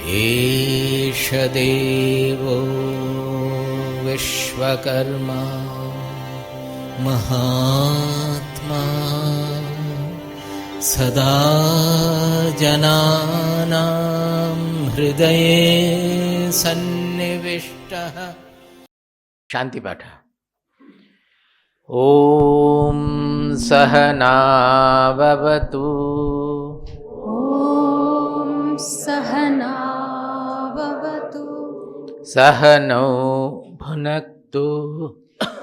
Esha devo vishvakarma mahatma sada jananam hridaye sannivishtaha. Shanti Patha. Om Sahana Vavatu. Om Sahana Vavatu. Sahano Bhunaktu.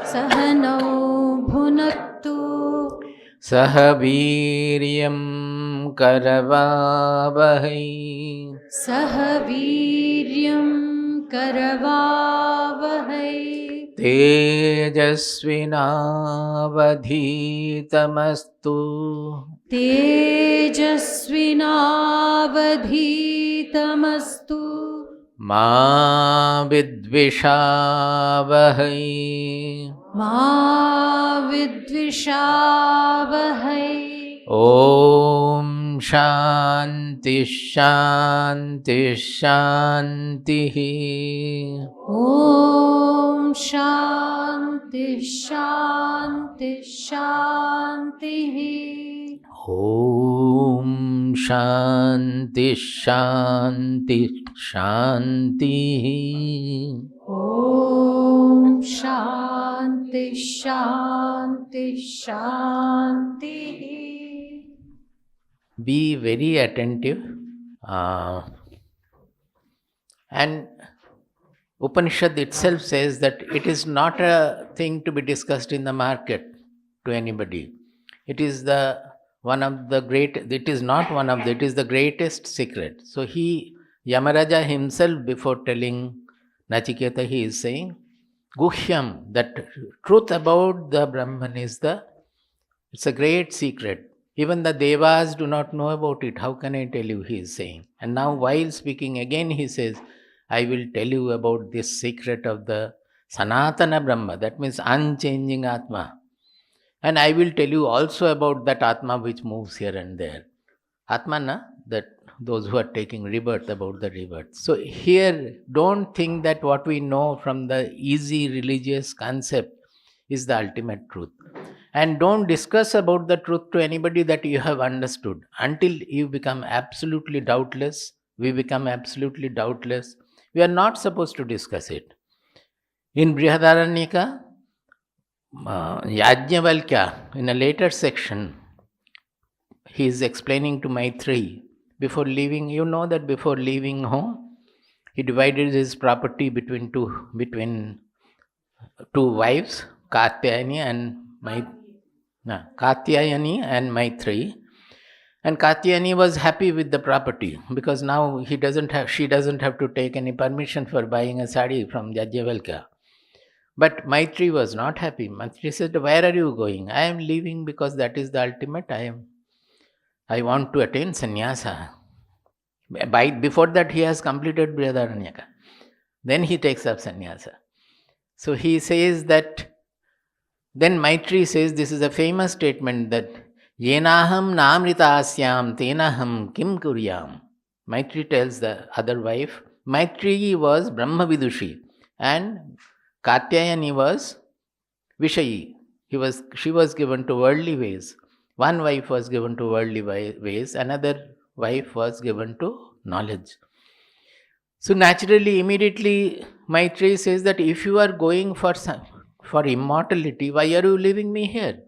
Sahano Bhunaktu. Sahaviryam Karavavahai. Sahaviryam Karavavahai. Tejasvinavadhitamastu. Tejasvinavadhitamastu. Ma vidvishavahai. Ma vidvishavahai. Om Shanti Shanti Shanti. Om Shanti Shanti Shanti. Om Shanti Shanti Shanti. Om Shanti Shanti Shanti. Be very attentive. And Upanishad itself says that it is not a thing to be discussed in the market to anybody. It is it is the greatest secret. So Yamaraja himself, before telling Nachiketa, he is saying, Guhyam, that truth about the Brahman it's a great secret. Even the Devas do not know about it. How can I tell you, he is saying. And now while speaking again, he says, I will tell you about this secret of the Sanatana Brahma, that means unchanging Atma. And I will tell you also about that Atma which moves here and there. Atma, that those who are taking rebirth, about the rebirth. So here, don't think that what we know from the easy religious concept is the ultimate truth. And don't discuss about the truth to anybody that you have understood. Until you become absolutely doubtless, we become absolutely doubtless, we are not supposed to discuss it. In Brihadaranyaka, Yajnavalkya, in a later section, he is explaining to Maitreyi, before leaving, before leaving home, he divided his property between two wives, Katyayani and Maitreyi. And Katyayani was happy with the property because now she doesn't have to take any permission for buying a sari from Yajnavalkya. But Maitreyi was not happy. Maitreyi said, where are you going? I am leaving because that is the ultimate. I want to attain sannyasa. Before that, he has completed Brihadaranyaka. Then he takes up sannyasa. So he says that, then Maitreyi says, this is a famous statement that, Yenaham namritasyam tenaham kim kuryam. Maitreyi tells the other wife, Maitreyi was Brahma Vidushi and Katyayani was Vishayi. She was given to worldly ways. One wife was given to worldly ways, another wife was given to knowledge. So naturally, immediately, Maitreyi says that if you are going for immortality, why are you leaving me here?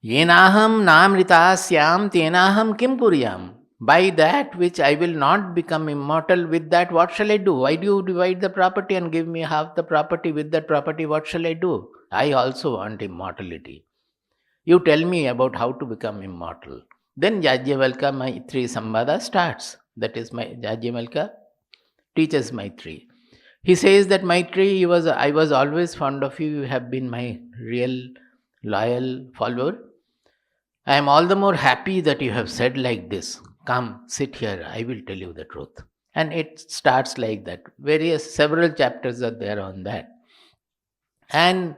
Yenaham namritasyam tenaham kim kuryam. By that which I will not become immortal, with that what shall I do? Why do you divide the property and give me half the property? With that property, what shall I do? I also want immortality. You tell me about how to become immortal. Then Yajnavalkya Maitreyi Samvada starts. That is, Yajnavalkya teaches Maitreyi. He says that Maitreyi, I was always fond of you. You have been my real loyal follower. I am all the more happy that you have said like this. Come, sit here. I will tell you the truth. And it starts like that. Several chapters are there on that. And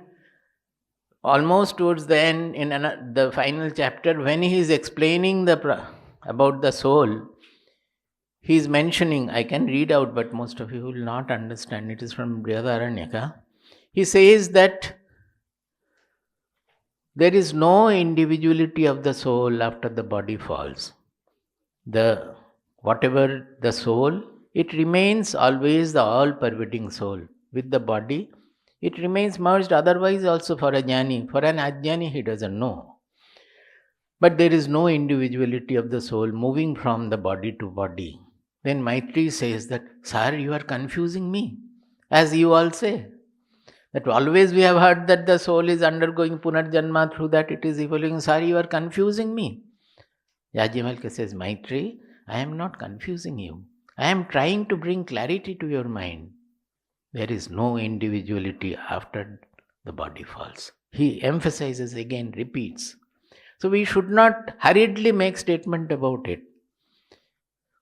almost towards the end, in the final chapter, when he is explaining about the soul, he is mentioning, I can read out, but most of you will not understand. It is from Brihadaranyaka. He says that there is no individuality of the soul after the body falls. Whatever the soul, it remains always the all-pervading soul. With the body, it remains merged. Otherwise, also for a jnani, for an ajnani, he doesn't know. But there is no individuality of the soul moving from the body to body. Then Maitri says that, Sir, you are confusing me, as you all say. That always we have heard that the soul is undergoing punarjanma, through that it is evolving. Sir, you are confusing me. Yajnavalkya says, Maitri, I am not confusing you. I am trying to bring clarity to your mind. There is no individuality after the body falls. He emphasizes again, repeats. So we should not hurriedly make statement about it.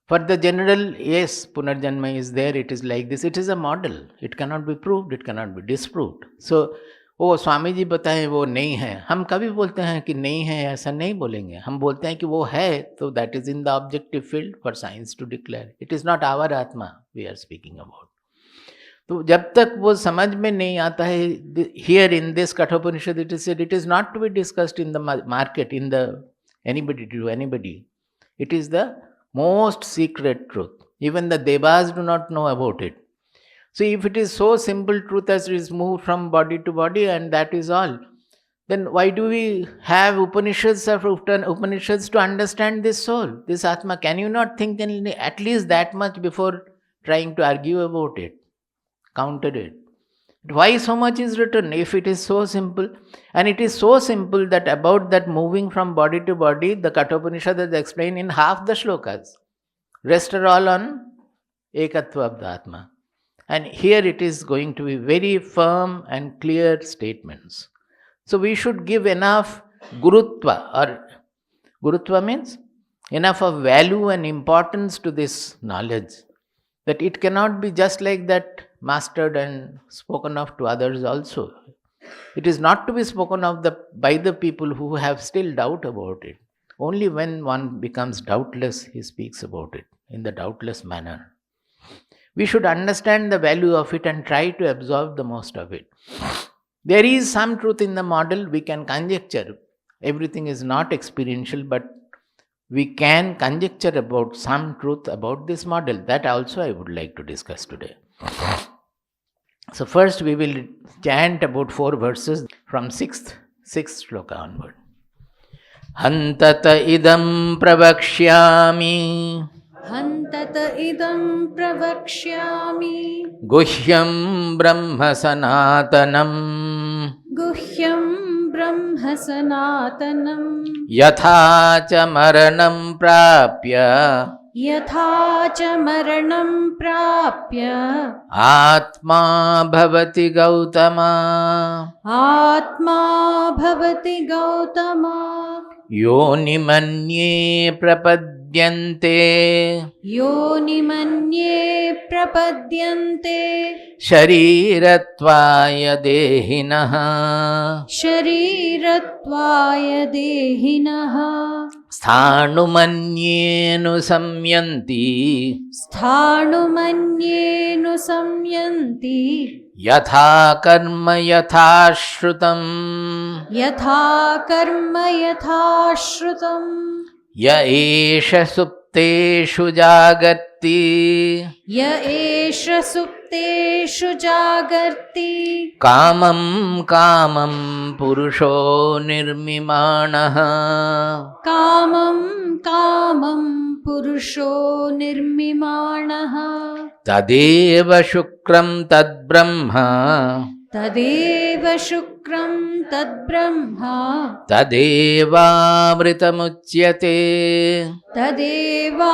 For the general, yes, Punarjanma is there, it is like this. It is a model. It cannot be proved, it cannot be disproved. So, वो स्वामी जी बताएं वो नहीं है, हम कभी बोलते हैं कि नहीं है, ऐसा नहीं बोलेंगे. हम बोलते हैं कि वो है, तो that is in the objective field for science to declare. It is not our Atma we are speaking about. तो जब तक वो समझ में नहीं आता है, here in this Kathopanishad it is said, it is not to be discussed in the market, in the anybody to anybody. It is the most secret truth. Even the Devas do not know about it. So if it is so simple truth as it is moved from body to body and that is all, then why do we have Upanishads to understand this soul, this Atma? Can you not think at least that much before trying to argue about it, counter it? Why so much is written if it is so simple? And it is so simple that about that moving from body to body, the Kathopanishad has explained in half the shlokas. Rest are all on ekatva of the Atma. And here it is going to be very firm and clear statements. So we should give enough gurutva, or gurutva means enough of value and importance to this knowledge, that it cannot be just like that mastered and spoken of to others also. It is not to be spoken of by the people who have still doubt about it. Only when one becomes doubtless, he speaks about it in the doubtless manner. We should understand the value of it and try to absorb the most of it. There is some truth in the model, we can conjecture. Everything is not experiential, but we can conjecture about some truth about this model. That also I would like to discuss today. So first we will chant about 4 verses from 6th shloka onward. Hantata idam pravakshyami, Hantata idam pravakshyami, guhyam brahma sanatanam, guhyam brahma sanatanam, yatha cha maranam prapya, yatha cha maranam prapya, Atma bhavati Gautama, Atma bhavati Gautama, Yoni manye prapadyante, Yoni manye prapadyante, Sharirattvaya dehinaha, Sharirattvaya dehinaha, Sthanumanyenu samyanti, Sthanumanyenu samyanti, Yatha karma yatha shrutam, Yatha karma yatha shrutam, Ya esha supteshu jagarti, Ya esha supteshu jagarti, Kamam kamam purusho nirmimanaha, Kamam kamam purusho nirmimanaha, Tadeva shukram tad brahma, Tadeva shukram tad brahma, Tadeva amritamuchyate, Tadeva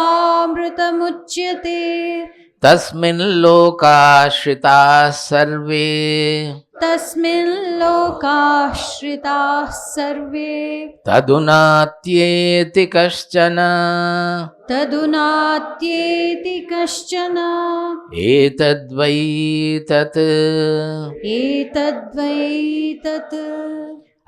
amritamuchyate, Tasmin lokashrita sarve, Tasmin lokashrita sarve, Tadunatyeti kaschana, Tadunatyeti kaschana, Etadvai tat, Etadvai tat,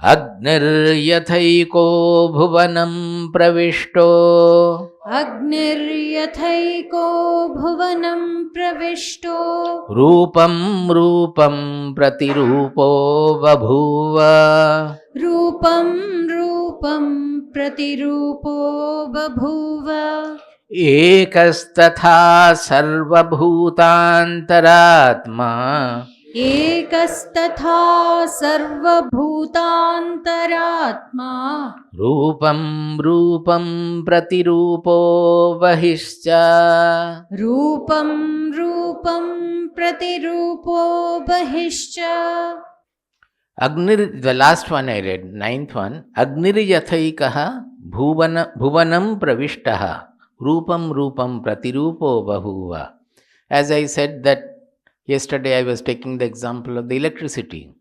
Agnir yathaiko bhuvanam pravishto, अग्निर्यथैको भुवनं प्रविष्टो रूपं रूपं प्रतिरूपो बभूव रूपं रूपं प्रतिरूपो बभूव एकस्तथा सर्वभूतान्तरात्मा एकस्तथा सर्वभूतान्तरात्मा रूपं रूपं प्रतिरूपो बहिश्च रूपं रूपं प्रतिरूपो बहिश्च Agnir, the last one I read, ninth one, Agniryathayikaha bhuvanam pravishtaha rupam rupam pratirupo bahuva. As I said that yesterday I was taking the example of the electricity.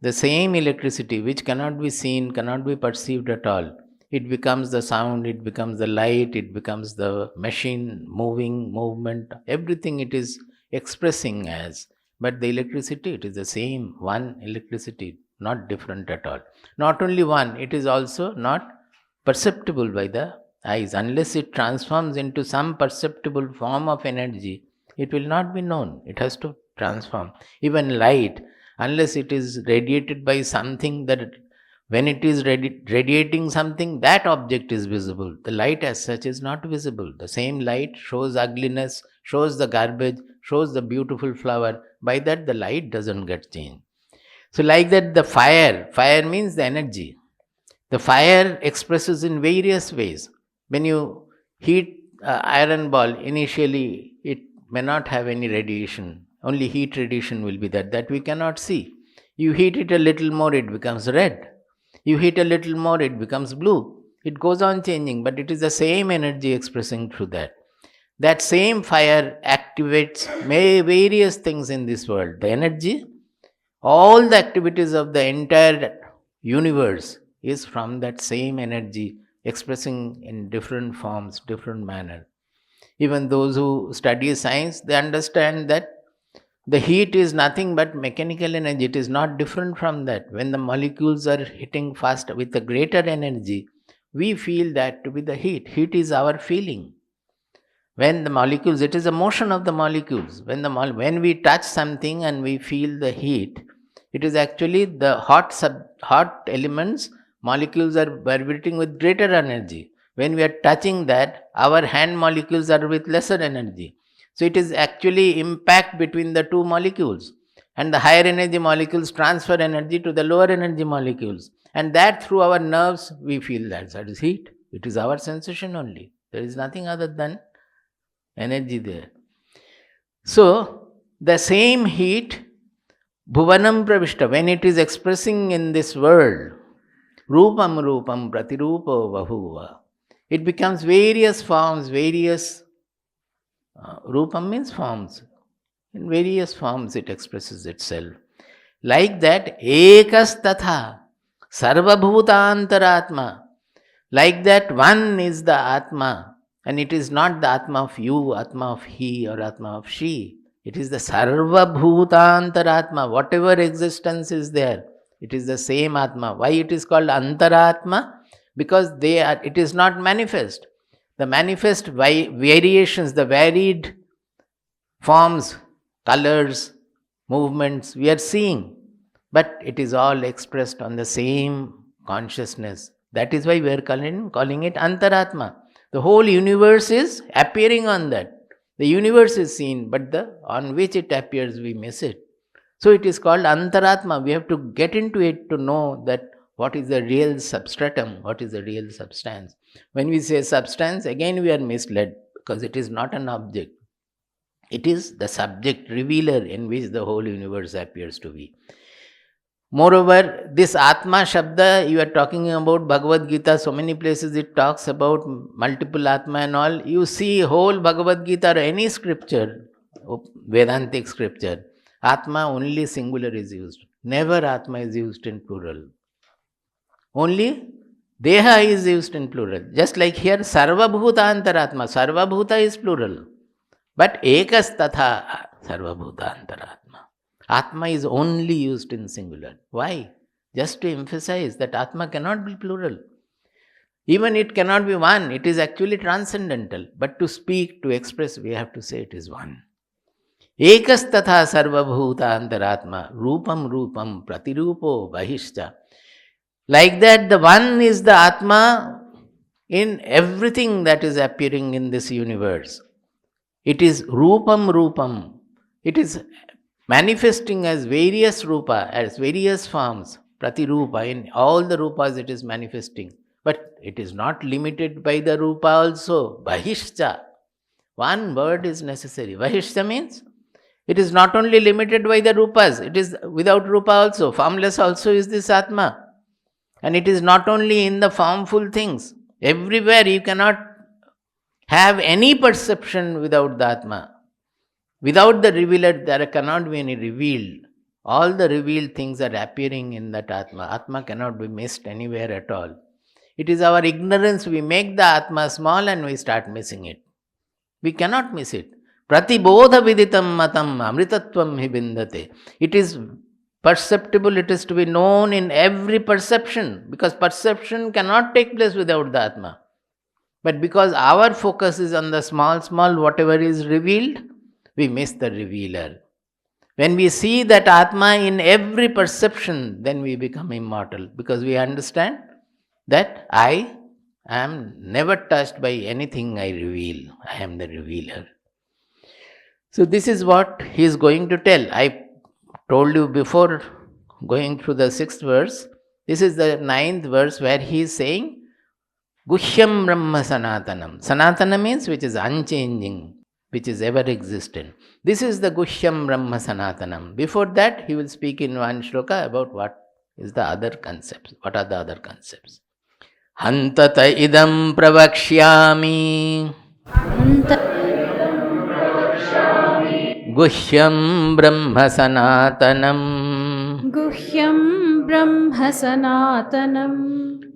The same electricity which cannot be seen, cannot be perceived at all. It becomes the sound, it becomes the light, it becomes the machine, movement, everything it is expressing as. But the electricity, it is the same, one electricity, not different at all. Not only one, it is also not perceptible by the eyes. Unless it transforms into some perceptible form of energy, it will not be known. It has to transform. Even light, unless it is radiated by something that when it is radiating something, that object is visible. The light as such is not visible. The same light shows ugliness, shows the garbage, shows the beautiful flower. By that, the light doesn't get changed. So, like that, the fire means the energy. The fire expresses in various ways. When you heat iron ball, initially it may not have any radiation. Only heat radiation will be there, that we cannot see. You heat it a little more, it becomes red. You heat a little more, it becomes blue. It goes on changing, but it is the same energy expressing through that. That same fire activates various things in this world. The energy, all the activities of the entire universe is from that same energy expressing in different forms, different manner. Even those who study science, they understand that the heat is nothing but mechanical energy. It is not different from that. When the molecules are hitting fast with a greater energy, we feel that to be the heat. Heat is our feeling. When the molecules, it is a motion of the molecules. When we touch something and we feel the heat, it is actually the hot elements, molecules are vibrating with greater energy. When we are touching that, our hand molecules are with lesser energy. So it is actually impact between the two molecules. And the higher energy molecules transfer energy to the lower energy molecules. And that through our nerves, we feel that is heat. It is our sensation only. There is nothing other than energy there. So, the same heat, bhuvanam pravishta, when it is expressing in this world, rupam rupam pratirupo bahuva, it becomes various forms, rupam means forms. In various forms it expresses itself. Like that, ekas tatha, sarvabhutantaratma. Like that, one is the Atma. And it is not the Atma of you, Atma of he, or Atma of she. It is the Sarva Bhutantaratma. Whatever existence is there, it is the same Atma. Why it is called Antaratma? Because it is not manifest. The manifest variations, the varied forms, colors, movements we are seeing. But it is all expressed on the same consciousness. That is why we are calling it Antaratma. The whole universe is appearing on that. The universe is seen, but on which it appears, we miss it. So it is called Antaratma. We have to get into it to know that what is the real substratum, what is the real substance. When we say substance, again we are misled because it is not an object. It is the subject revealer in which the whole universe appears to be. Moreover, this Atma Shabda, you are talking about Bhagavad Gita, so many places it talks about multiple Atma and all. You see whole Bhagavad Gita or any scripture, Vedantic scripture, Atma only singular is used. Never Atma is used in plural. Only Deha is used in plural. Just like here, Sarva Bhuta Antaratma. Sarva Bhuta is plural. But Ekas Tatha Sarva Bhuta Antaratma. Atma is only used in singular. Why? Just to emphasize that Atma cannot be plural. Even it cannot be one, it is actually transcendental. But to speak, to express, we have to say it is one. Ekastatha sarvabhuta antaratma rupam rupam pratirupo bahishcha. Like that, the one is the Atma in everything that is appearing in this universe. It is rupam rupam. It is manifesting as various rupa, as various forms, pratirupa. In all the rupas it is manifesting. But it is not limited by the rupa also. Bahishcha. One word is necessary. Bahishcha means it is not only limited by the rupas, it is without rupa also. Formless also is this Atma. And it is not only in the formful things. Everywhere you cannot have any perception without the Atma. Without the revealer, there cannot be any revealed. All the revealed things are appearing in that Atma. Atma cannot be missed anywhere at all. It is our ignorance, we make the Atma small and we start missing it. We cannot miss it. Pratibodha viditam matam amritatvam hi bindate. It is perceptible, it is to be known in every perception, because perception cannot take place without the Atma. But because our focus is on the small, whatever is revealed, we miss the revealer. When we see that Atma in every perception, then we become immortal, because we understand that I am never touched by anything I reveal. I am the revealer. So this is what he is going to tell. I told you before going through the 6th verse, this is the 9th verse where he is saying, Guhyam Brahma Sanatanam. Sanatana means which is unchanging, which is ever existent. This is the Guhyam Brahma Sanatanam. Before that, he will speak in one shloka about what is the other concepts. What are the other concepts? Hantata idam pravakshyami. Guhyam Brahma Sanatanam. Guhyam Brahma Sanatanam.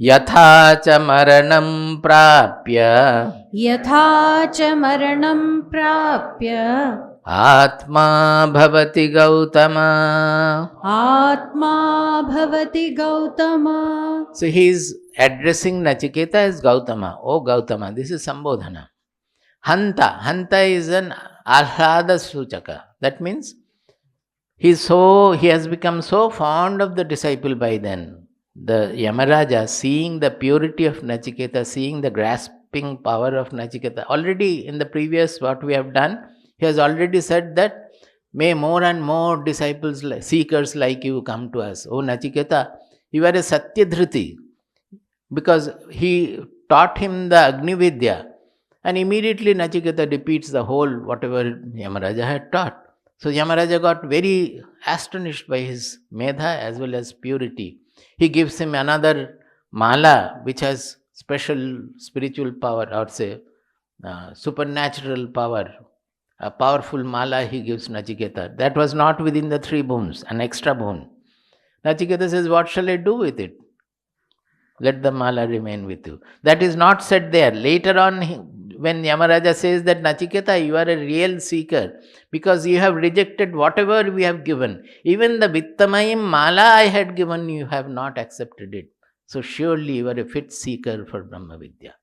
Yatha cha maranam prapya. Yatha cha maranam prapya. Atma bhavati Gautama. Atma bhavati Gautama. So he is addressing Nachiketa as Gautama. Oh Gautama, this is Sambodhana. Hanta. Hanta is an ahlada suchaka. That means he has become so fond of the disciple by then. The Yamaraja, seeing the purity of Nachiketa, seeing the grasping power of Nachiketa. Already in the previous what we have done, he has already said that may more and more disciples, seekers like you come to us. Oh Nachiketa, you are a Satyadhriti. Because he taught him the Agni Vidya. And immediately Nachiketa repeats the whole whatever Yamaraja had taught. So Yamaraja got very astonished by his medha as well as purity. He gives him another mala which has special spiritual power, or say supernatural power. A powerful mala he gives Nachiketa. That was not within the 3 boons, an extra boon. Nachiketa says, what shall I do with it? Let the mala remain with you. That is not said there. Later on, when Yamaraja says that Nachiketa, you are a real seeker because you have rejected whatever we have given. Even the Vittamayim mala I had given, you have not accepted it. So surely you are a fit seeker for Brahma Vidya.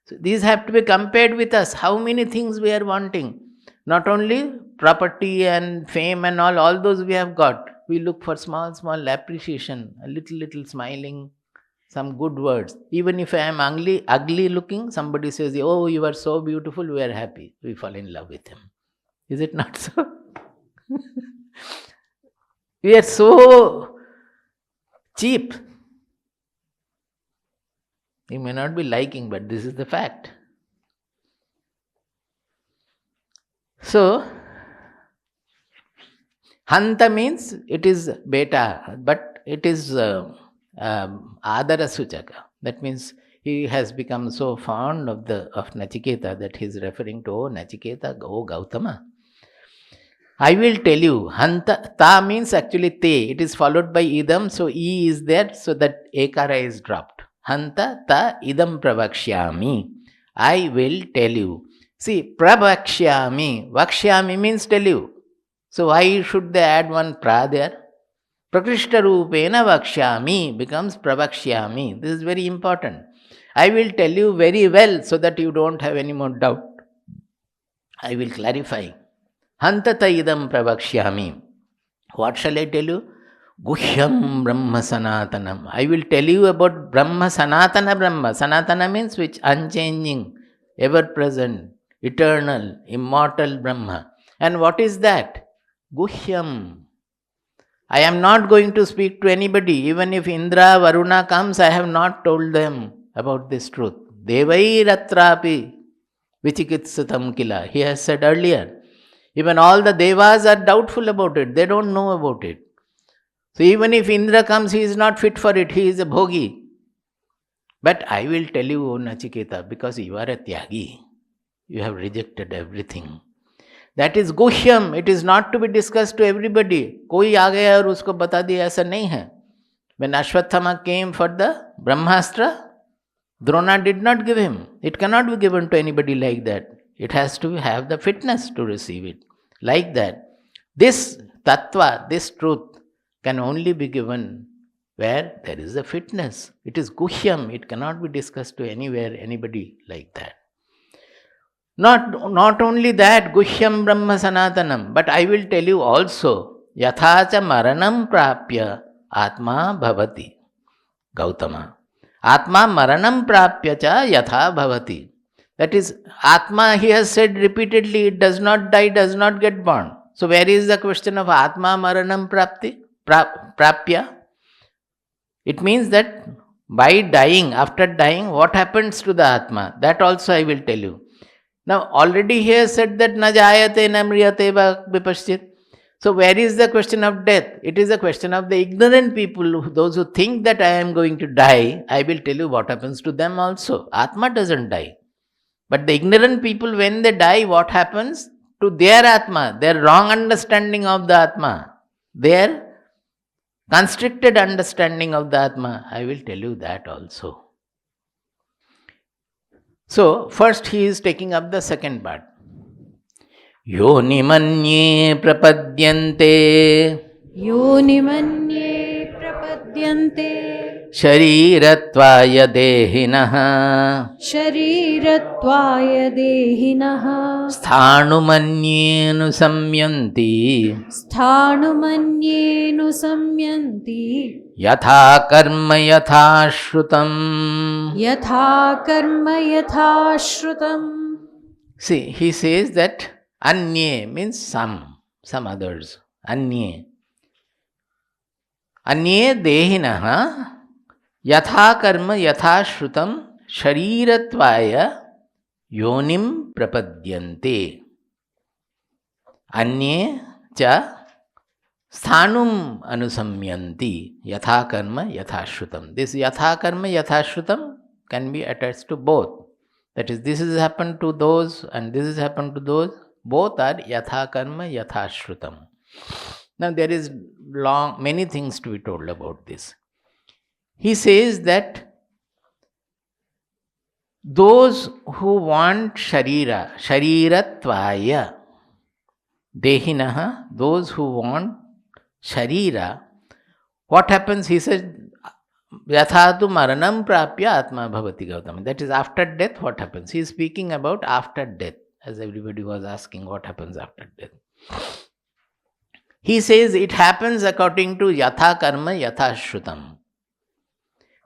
So these have to be compared with us. How many things we are wanting? Not only property and fame and all those we have got. We look for small appreciation, a little smiling, some good words. Even if I am ugly looking, somebody says, oh, you are so beautiful, we are happy. We fall in love with him. Is it not so? We are so cheap. You may not be liking, but this is the fact. So, Hanta means it is beta, but it is Adara Suchaka. That means he has become so fond of Nachiketa that he is referring to, oh Nachiketa, oh Gautama. I will tell you, Hanta, ta means actually te. It is followed by idam, so e is there, so that ekara is dropped. Hanta ta idam pravakshyami. I will tell you. See, pravakshyami. Vakshyami means tell you. So why should they add one pra there? Prakrishta rupena vakshyami becomes pravakshyami. This is very important. I will tell you very well so that you don't have any more doubt. I will clarify. Hantata idam pravakshyami. What shall I tell you? Guhyam Brahma Sanatanam. I will tell you about Brahma Sanatana Brahma. Sanatana means which? Unchanging, ever present, eternal, immortal Brahma. And what is that? Guhyam. I am not going to speak to anybody. Even if Indra, Varuna comes, I have not told them about this truth. Devairatrapi vichikitsatam kila. He has said earlier. Even all the devas are doubtful about it. They don't know about it. So even if Indra comes, he is not fit for it. He is a bhogi. But I will tell you, O Nachiketa, because you are a tyagi. You have rejected everything. That is guhyam. It is not to be discussed to everybody. कोई आ गया और उसको बता दिया, ऐसा नहीं है. When Ashwathama came for the Brahmastra, Drona did not give him. It cannot be given to anybody like that. It has to have the fitness to receive it. Like that. This tattva, this truth, can only be given where there is a fitness. It is guhyam. It cannot be discussed to anybody like that. Not only that, guhyam brahma sanatanam, but I will tell you also, yathacha maranam prapya atma bhavati. Gautama. Atma maranam prapya cha yatha bhavati. That is, Atma, he has said repeatedly, it does not die, does not get born. So where is the question of Atma maranam prapya? It means that by dying, after dying, what happens to the Atma? That also I will tell you. Now, already he has said that na jayate na mriyate va vipaschit. So, where is the question of death? It is a question of the ignorant people, those who think that I am going to die. I will tell you what happens to them also. Atma doesn't die. But the ignorant people, when they die, what happens to their Atma? Their wrong understanding of the Atma. Their constricted understanding of the Atma. I will tell you that also. So, first he is taking up the second part. Yonimanye prapadyante. Yonimanye prapadyante. Sharirattvaya dehinaha. Sharirattvaya dehinaha. Sthanumanyenu samyanti. Sthanumanyenu samyanti. Yatha karma yatha shrutam. Yatha karma yatha shrutam. See, he says that anye means some others. Anye. Anye dehinaha yatha karma yatha shrutam sharirattvaya yonim prapadyante. Anye cha sthanum anusamyanti yatha karma yatha shrutam. This yatha karma yatha shrutam can be attached to both. That is, this has happened to those and this has happened to those. Both are yatha karma yatha shrutam. Now there is many things to be told about this. He says that those who want sharirattvaya dehinaha, those who want sharira, what happens? He says, yathatu maranam prapya atma bhavati Gautama. That is, after death, what happens? He is speaking about after death, as everybody was asking what happens after death. He says it happens according to yatha karma yatha shrutam.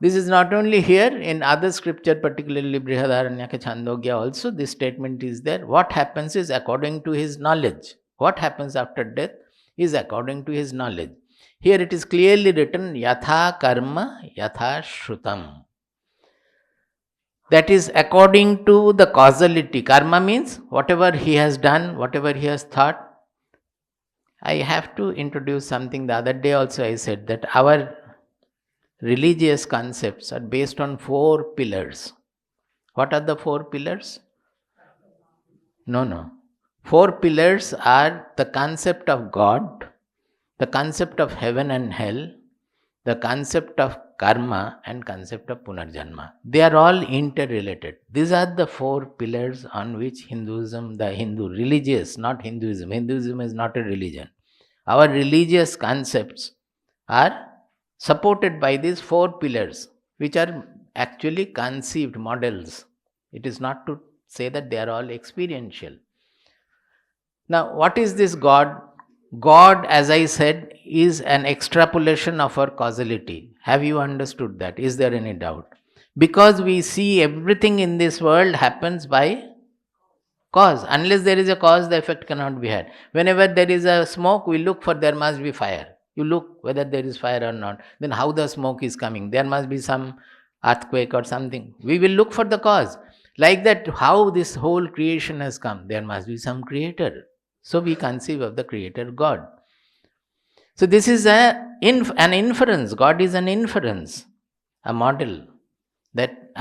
This is not only here, in other scripture, particularly Brihadaranyaka Chandogya also, this statement is there. What happens is according to his knowledge. What happens after death is according to his knowledge. Here it is clearly written, yatha karma yatha shrutam. That is according to the causality. Karma means whatever he has done, whatever he has thought. I have to introduce something. The other day also I said that our religious concepts are based on 4 pillars. What are the 4 pillars? No. 4 pillars are the concept of God, the concept of heaven and hell, the concept of karma, and concept of punarjanma. They are all interrelated. These are the 4 pillars on which Hinduism, the Hindu religious, not Hinduism. Hinduism is not a religion. Our religious concepts are supported by these 4 pillars, which are actually conceived models. It is not to say that they are all experiential. Now, what is this God? God, as I said, is an extrapolation of our causality. Have you understood that? Is there any doubt? Because we see everything in this world happens by cause. Unless there is a cause, the effect cannot be had. Whenever there is a smoke, we look for there must be fire. You look whether there is fire or not. Then how the smoke is coming? There must be some earthquake or something. We will look for the cause. Like that, how this whole creation has come? There must be some creator. So we conceive of the creator God. So this is an inference. God is an inference, a model that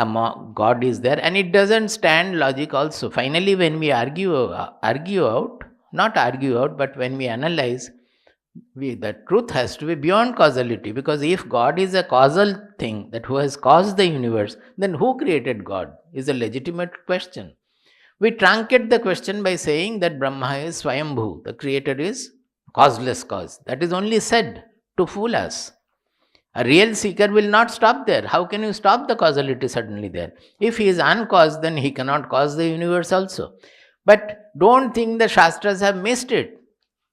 God is there, and it doesn't stand logic also. Finally, when we not argue out, but when we analyze, the truth has to be beyond causality, because if God is a causal thing, that who has caused the universe, then who created God is a legitimate question. We truncate the question by saying that Brahma is Swayambhu, the creator is causeless cause. That is only said to fool us. A real seeker will not stop there. How can you stop the causality suddenly there? If he is uncaused, then he cannot cause the universe also. But don't think the Shastras have missed it.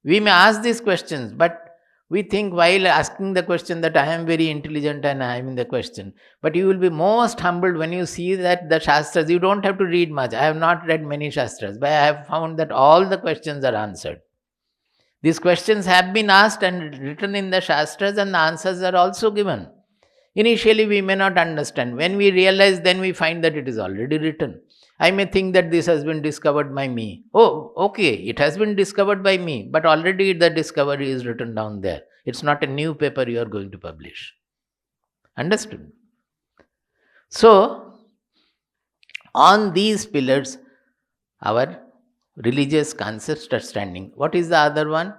We may ask these questions, but we think while asking the question that I am very intelligent and I am in the question. But you will be most humbled when you see that the Shastras, you don't have to read much. I have not read many Shastras, but I have found that all the questions are answered. These questions have been asked and written in the Shastras, and the answers are also given. Initially, we may not understand. When we realize, then we find that it is already written. I may think that this has been discovered by me. Oh, okay, it has been discovered by me, but already the discovery is written down there. It's not a new paper you are going to publish. Understood? So, on these pillars, our religious concepts are standing. What is the other one?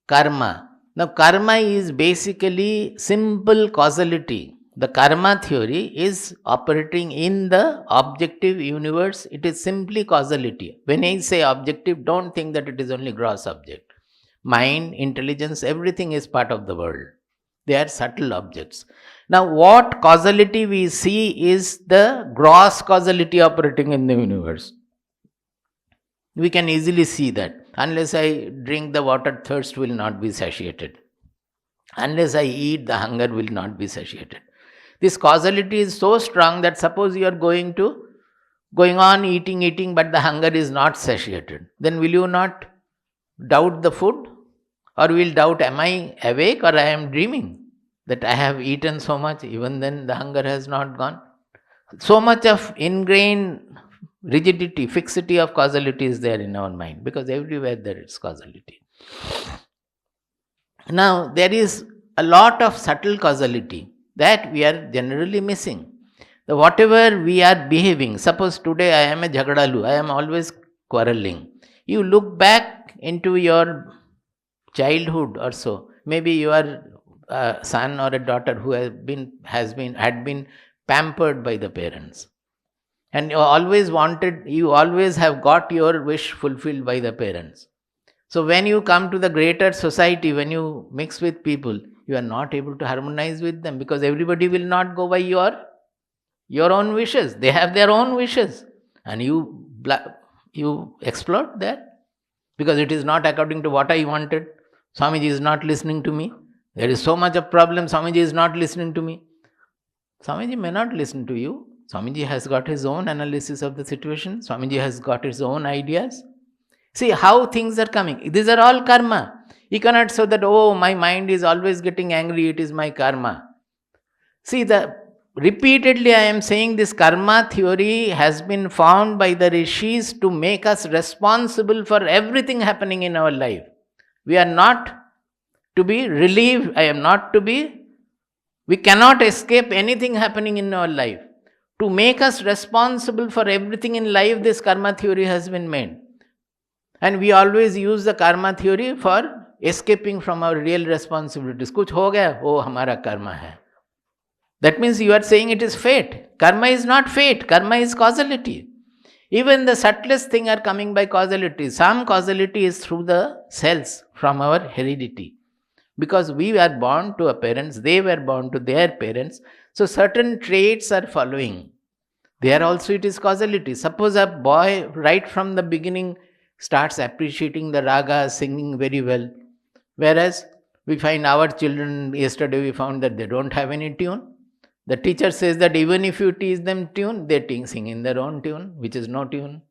Karma. Now, karma is basically simple causality. The karma theory is operating in the objective universe. It is simply causality. When I say objective, don't think that it is only gross object. Mind, intelligence, everything is part of the world. They are subtle objects. Now, what causality we see is the gross causality operating in the universe. We can easily see that. Unless I drink the water, thirst will not be satiated. Unless I eat, the hunger will not be satiated. This causality is so strong that suppose you are going on eating, but the hunger is not satiated. Then will you not doubt the food? Or will doubt, am I awake or I am dreaming? That I have eaten so much, even then the hunger has not gone. So much of ingrained rigidity, fixity of causality is there in our mind, because everywhere there is causality. Now, there is a lot of subtle causality that we are generally missing. The whatever we are behaving, suppose today I am a jhagadalu, I am always quarreling. You look back into your childhood or so, maybe you are a son or a daughter who had been pampered by the parents. And you always have got your wish fulfilled by the parents. So when you come to the greater society, when you mix with people, you are not able to harmonize with them, because everybody will not go by your own wishes. They have their own wishes. And you explode that, because it is not according to what I wanted. Swamiji is not listening to me. There is so much of problem. Swamiji is not listening to me. Swamiji may not listen to you. Swamiji has got his own analysis of the situation. Swamiji has got his own ideas. See how things are coming. These are all karma. You cannot say that, oh, my mind is always getting angry, it is my karma. See, repeatedly I am saying this karma theory has been found by the rishis to make us responsible for everything happening in our life. We are not to be relieved. We cannot escape anything happening in our life. To make us responsible for everything in life, this karma theory has been made. And we always use the karma theory for escaping from our real responsibilities. Kuch ho gaya, oh, hamara karma hai. That means you are saying it is fate. Karma is not fate. Karma is causality. Even the subtlest thing are coming by causality. Some causality is through the cells from our heredity. Because we were born to our parents, they were born to their parents. So certain traits are following. There also it is causality. Suppose a boy right from the beginning starts appreciating the raga, singing very well, whereas we find our children, yesterday we found that they don't have any tune. The teacher says that even if you teach them tune, they sing in their own tune, which is no tune.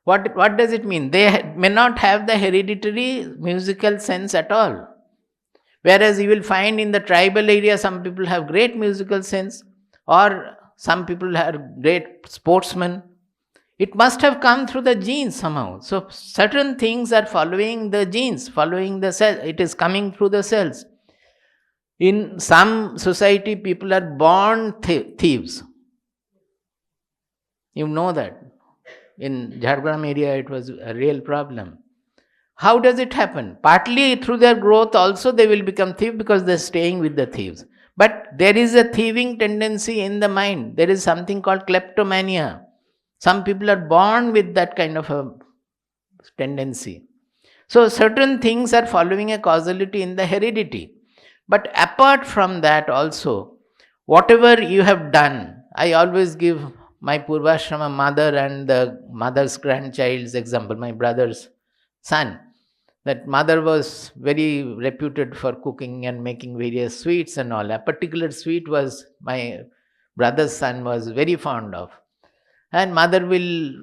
What does it mean? They may not have the hereditary musical sense at all. Whereas you will find in the tribal area, some people have great musical sense, or some people are great sportsmen. It must have come through the genes somehow. So certain things are following the genes, following the cell. It is coming through the cells. In some society, people are born thieves. You know that. In Jhargram area, it was a real problem. How does it happen? Partly through their growth also they will become thieves because they're staying with the thieves. But there is a thieving tendency in the mind. There is something called kleptomania. Some people are born with that kind of a tendency. So certain things are following a causality in the heredity. But apart from that also, whatever you have done, I always give my Purvashrama mother and the mother's grandchild's example, my brother's son. That mother was very reputed for cooking and making various sweets and all. A particular sweet was my brother's son was very fond of. And mother will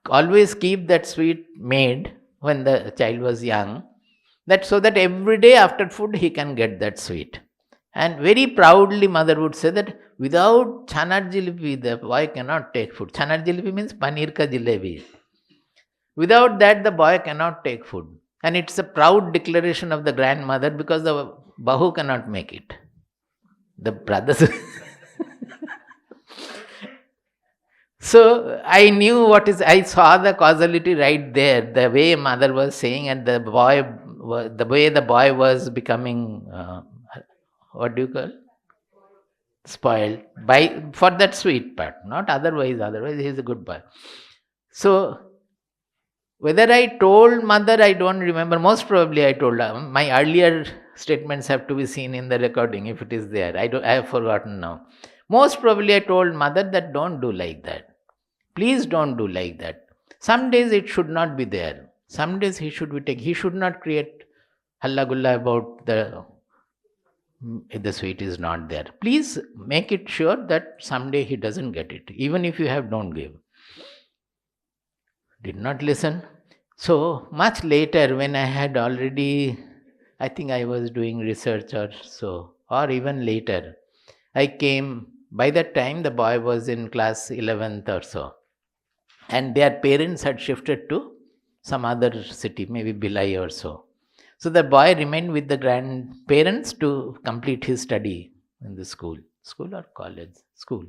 always keep that sweet made when the child was young, that so that every day after food he can get that sweet. And very proudly mother would say that without chanar jalebi the boy cannot take food. Chanar jalebi means paneer ka jalebi. Without that the boy cannot take food. And it's a proud declaration of the grandmother because the bahu cannot make it. The brothers. So I knew I saw the causality right there, the way mother was saying, and the way the boy was becoming, what do you call? Spoiled for that sweet part, not otherwise he's a good boy. So whether I told mother, I don't remember. Most probably I told her. My earlier statements have to be seen in the recording if it is there. I have forgotten now. Most probably I told mother that don't do like that. Please don't do like that. Some days it should not be there. Some days he should not create halla gulla about the sweet is not there. Please make it sure that someday he doesn't get it. Even if you have, don't give. Did not listen. So much later, when I had already, I think I was doing research or so, or even later, I came, by that time the boy was in class 11th or so. And their parents had shifted to some other city, maybe Bhilai or so. So the boy remained with the grandparents to complete his study in the school or college? School.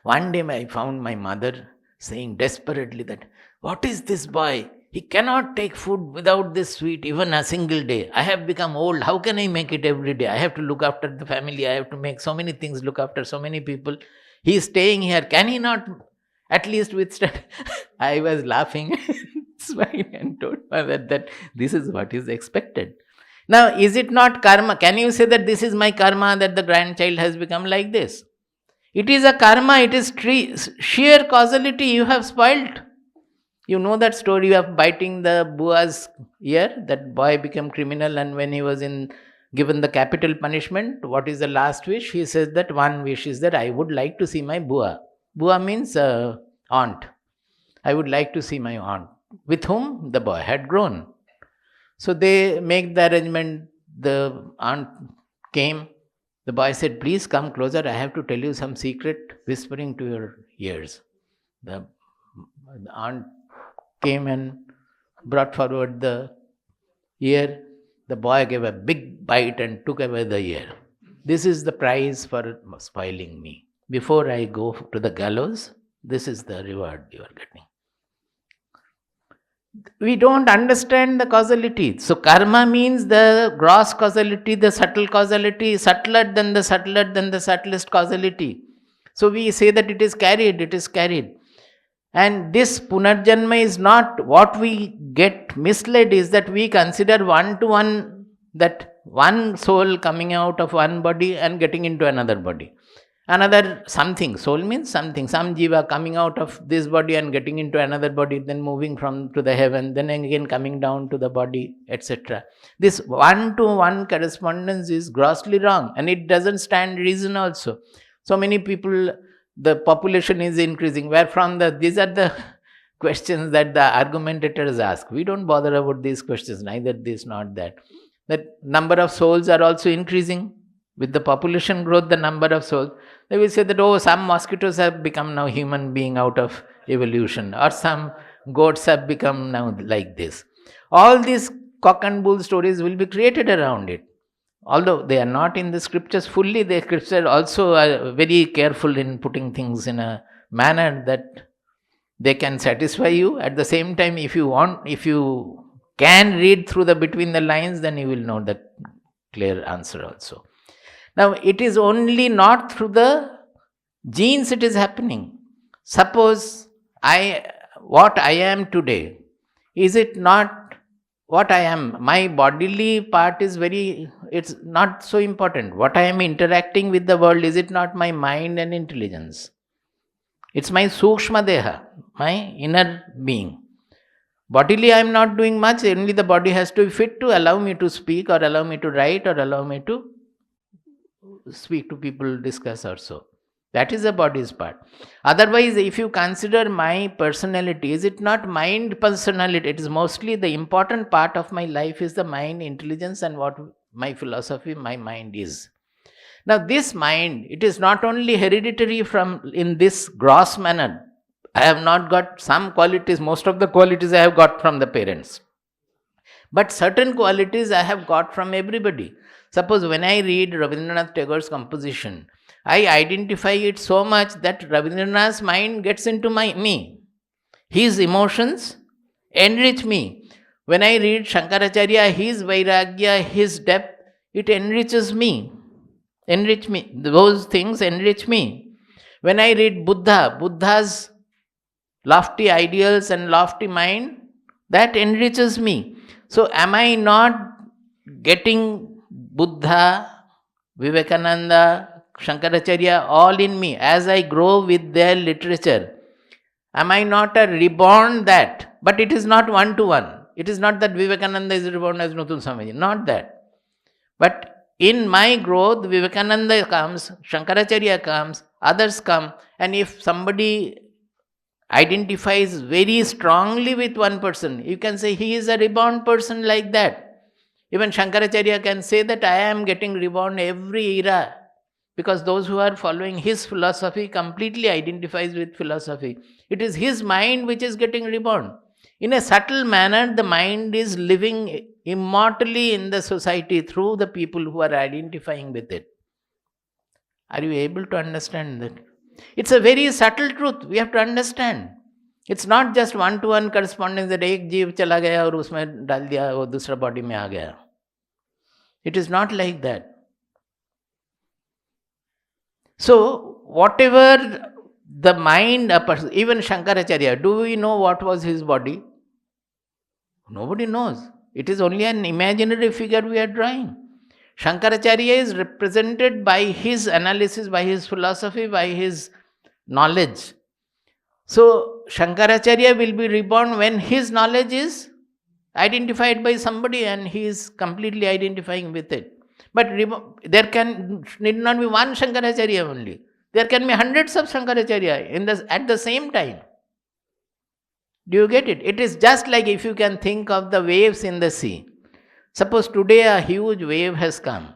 One day I found my mother saying desperately that, what is this boy? He cannot take food without this sweet even a single day. I have become old. How can I make it every day? I have to look after the family. I have to make so many things, look after so many people. He is staying here. Can he not at least withstand? I was laughing and told mother that this is what is expected. Now, is it not karma? Can you say that this is my karma that the grandchild has become like this? It is a karma. It is sheer causality. You have spoiled. You know that story of biting the bua's ear? That boy became criminal, and when he was given the capital punishment, what is the last wish? He says that one wish is that I would like to see my bua. Bua means aunt. I would like to see my aunt, with whom the boy had grown. So they make the arrangement. The aunt came. The boy said, please come closer. I have to tell you some secret, whispering to your ears. The aunt came and brought forward the ear. The boy gave a big bite and took away the ear. This is the price for spoiling me. Before I go to the gallows, this is the reward you are getting. We don't understand the causality. So karma means the gross causality, the subtle causality, subtler than the subtlest causality. So we say that it is carried. And this punarjanma is not, what we get misled is that we consider one to one that one soul coming out of one body and getting into another body. Another something, soul means something, some jiva coming out of this body and getting into another body, then moving from to the heaven, then again coming down to the body, etc. This one-to-one correspondence is grossly wrong, and it doesn't stand reason also. So many people, the population is increasing. Where from these are the questions that the argumentators ask. We don't bother about these questions, neither this, not that. That number of souls are also increasing. With the population growth, the number of souls, they will say that, oh, some mosquitoes have become now human being out of evolution, or some goats have become now like this. All these cock and bull stories will be created around it. Although they are not in the scriptures fully, the scriptures also are very careful in putting things in a manner that they can satisfy you. At the same time, if you can read through the between the lines, then you will know the clear answer also. Now, it is only not through the genes it is happening. Suppose what I am today, is it not what I am? My bodily part is it's not so important. What I am interacting with the world, is it not my mind and intelligence? It's my Sukshma Deha, my inner being. Bodily I am not doing much, only the body has to be fit to allow me to speak, or allow me to write, or allow me to speak to people, discuss or so. That is the body's part. Otherwise, if you consider my personality, is it not mind personality? It is mostly the important part of my life is the mind, intelligence, and what my philosophy, my mind is. Now this mind, it is not only hereditary from in this gross manner. I have not got some qualities, most of the qualities I have got from the parents. But certain qualities I have got from everybody. Suppose when I read Rabindranath Tagore's composition, I identify it so much that Rabindranath's mind gets into me. His emotions enrich me. When I read Shankaracharya, his Vairagya, his depth, it enriches me. Enrich me. Those things enrich me. When I read Buddha's lofty ideals and lofty mind, that enriches me. So am I not getting Buddha, Vivekananda, Shankaracharya all in me as I grow with their literature? Am I not a reborn that? But it is not one-to-one. It is not that Vivekananda is reborn as Nutun Swamiji. Not that. But in my growth, Vivekananda comes, Shankaracharya comes, others come, and if somebody identifies very strongly with one person, you can say he is a reborn person like that. Even Shankaracharya can say that I am getting reborn every era, because those who are following his philosophy completely identifies with philosophy. It is his mind which is getting reborn. In a subtle manner, the mind is living immortally in the society through the people who are identifying with it. Are you able to understand that? It's a very subtle truth. We have to understand. It's not just one-to-one correspondence that एक जीव चला गया और उसमें डाल दिया वो दूसरा body में आ गया. It is not like that. So whatever the mind, a person, even Shankaracharya, do we know what was his body? Nobody knows. It is only an imaginary figure we are drawing. Shankaracharya is represented by his analysis, by his philosophy, by his knowledge. So Shankaracharya will be reborn when his knowledge is identified by somebody and he is completely identifying with it. But there need not be one Shankaracharya only. There can be hundreds of Shankaracharya at the same time. Do you get it? It is just like if you can think of the waves in the sea. Suppose today a huge wave has come.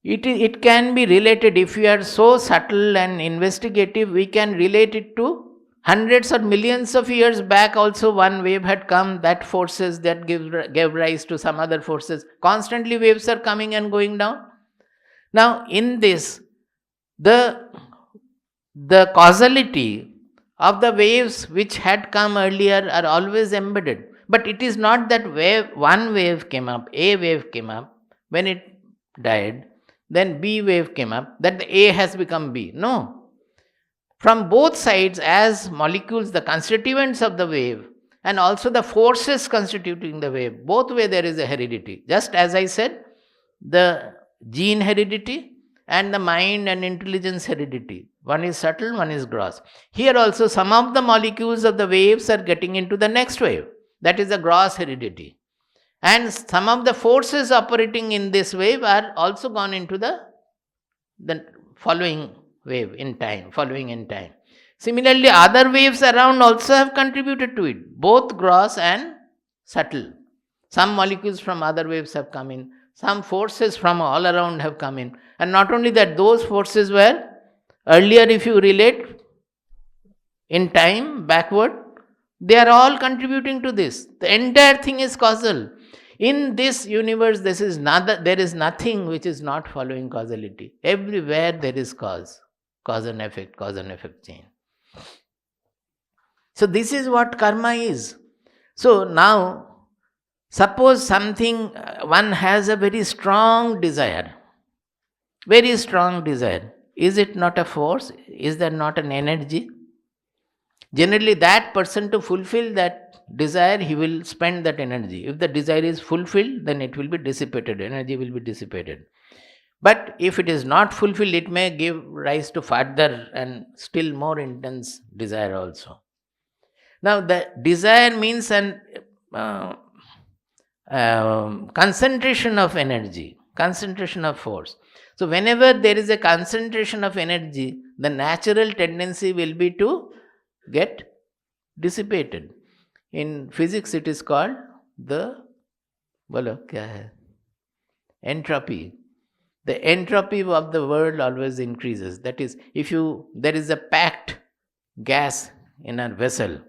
It can be related, if we are so subtle and investigative, we can relate it to hundreds or millions of years back also one wave had come, that forces that gave rise to some other forces. Constantly waves are coming and going down. Now in this, the causality of the waves which had come earlier are always embedded. But it is not that one wave came up, A wave came up, when it died, then B wave came up, that the A has become B. No. From both sides, as molecules, the constituents of the wave, and also the forces constituting the wave. Both way there is a heredity. Just as I said, the gene heredity and the mind and intelligence heredity. One is subtle, one is gross. Here also some of the molecules of the waves are getting into the next wave. That is the gross heredity. And some of the forces operating in this wave are also gone into the following wave in time, following in time. Similarly, other waves around also have contributed to it, both gross and subtle. Some molecules from other waves have come in, some forces from all around have come in. And not only that, those forces were earlier, if you relate in time backward, they are all contributing to this. The entire thing is causal. In this universe, there is nothing which is not following causality. Everywhere there is cause and effect chain. So this is what karma is. So now, suppose one has a very strong desire. Very strong desire. Is it not a force? Is there not an energy? Generally, that person, to fulfill that desire, he will spend that energy. If the desire is fulfilled, then it will be dissipated. Energy will be dissipated. But if it is not fulfilled, it may give rise to further and still more intense desire also. Now, the desire means an concentration of energy, concentration of force. So, whenever there is a concentration of energy, the natural tendency will be to get dissipated. In physics, it is called the entropy. The entropy of the world always increases. That is, there is a packed gas in a vessel.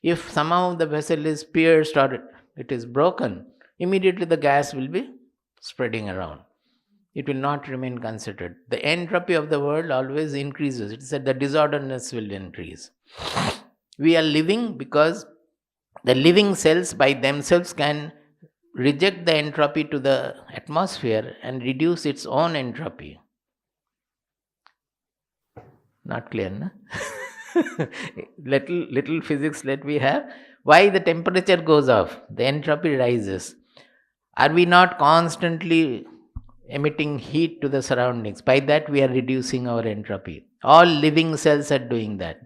If somehow the vessel is pierced or it is broken, immediately the gas will be spreading around. It will not remain concentrated. The entropy of the world always increases. It said the disorderness will increase. We are living because the living cells by themselves can reject the entropy to the atmosphere and reduce its own entropy. Not clear, no? little physics let we have. Why the temperature goes off? The entropy rises. Are we not constantly emitting heat to the surroundings? By that we are reducing our entropy. All living cells are doing that.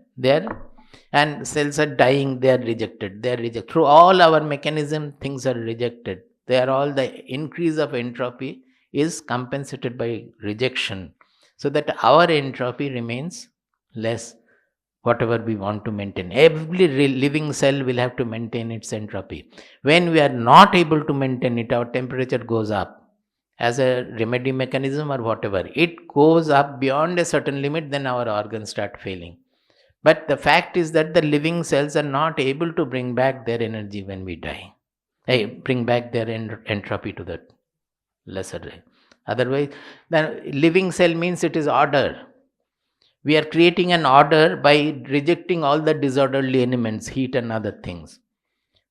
And cells are dying, they are rejected. Through all our mechanism, things are rejected. The increase of entropy is compensated by rejection, so that our entropy remains less, whatever we want to maintain. Every living cell will have to maintain its entropy. When we are not able to maintain it, our temperature goes up. As a remedy mechanism or whatever, it goes up beyond a certain limit, then our organs start failing. But the fact is that the living cells are not able to bring back their energy when we die. Bring back their entropy to the lesser rate. Otherwise, the living cell means it is order. We are creating an order by rejecting all the disorderly elements, heat and other things.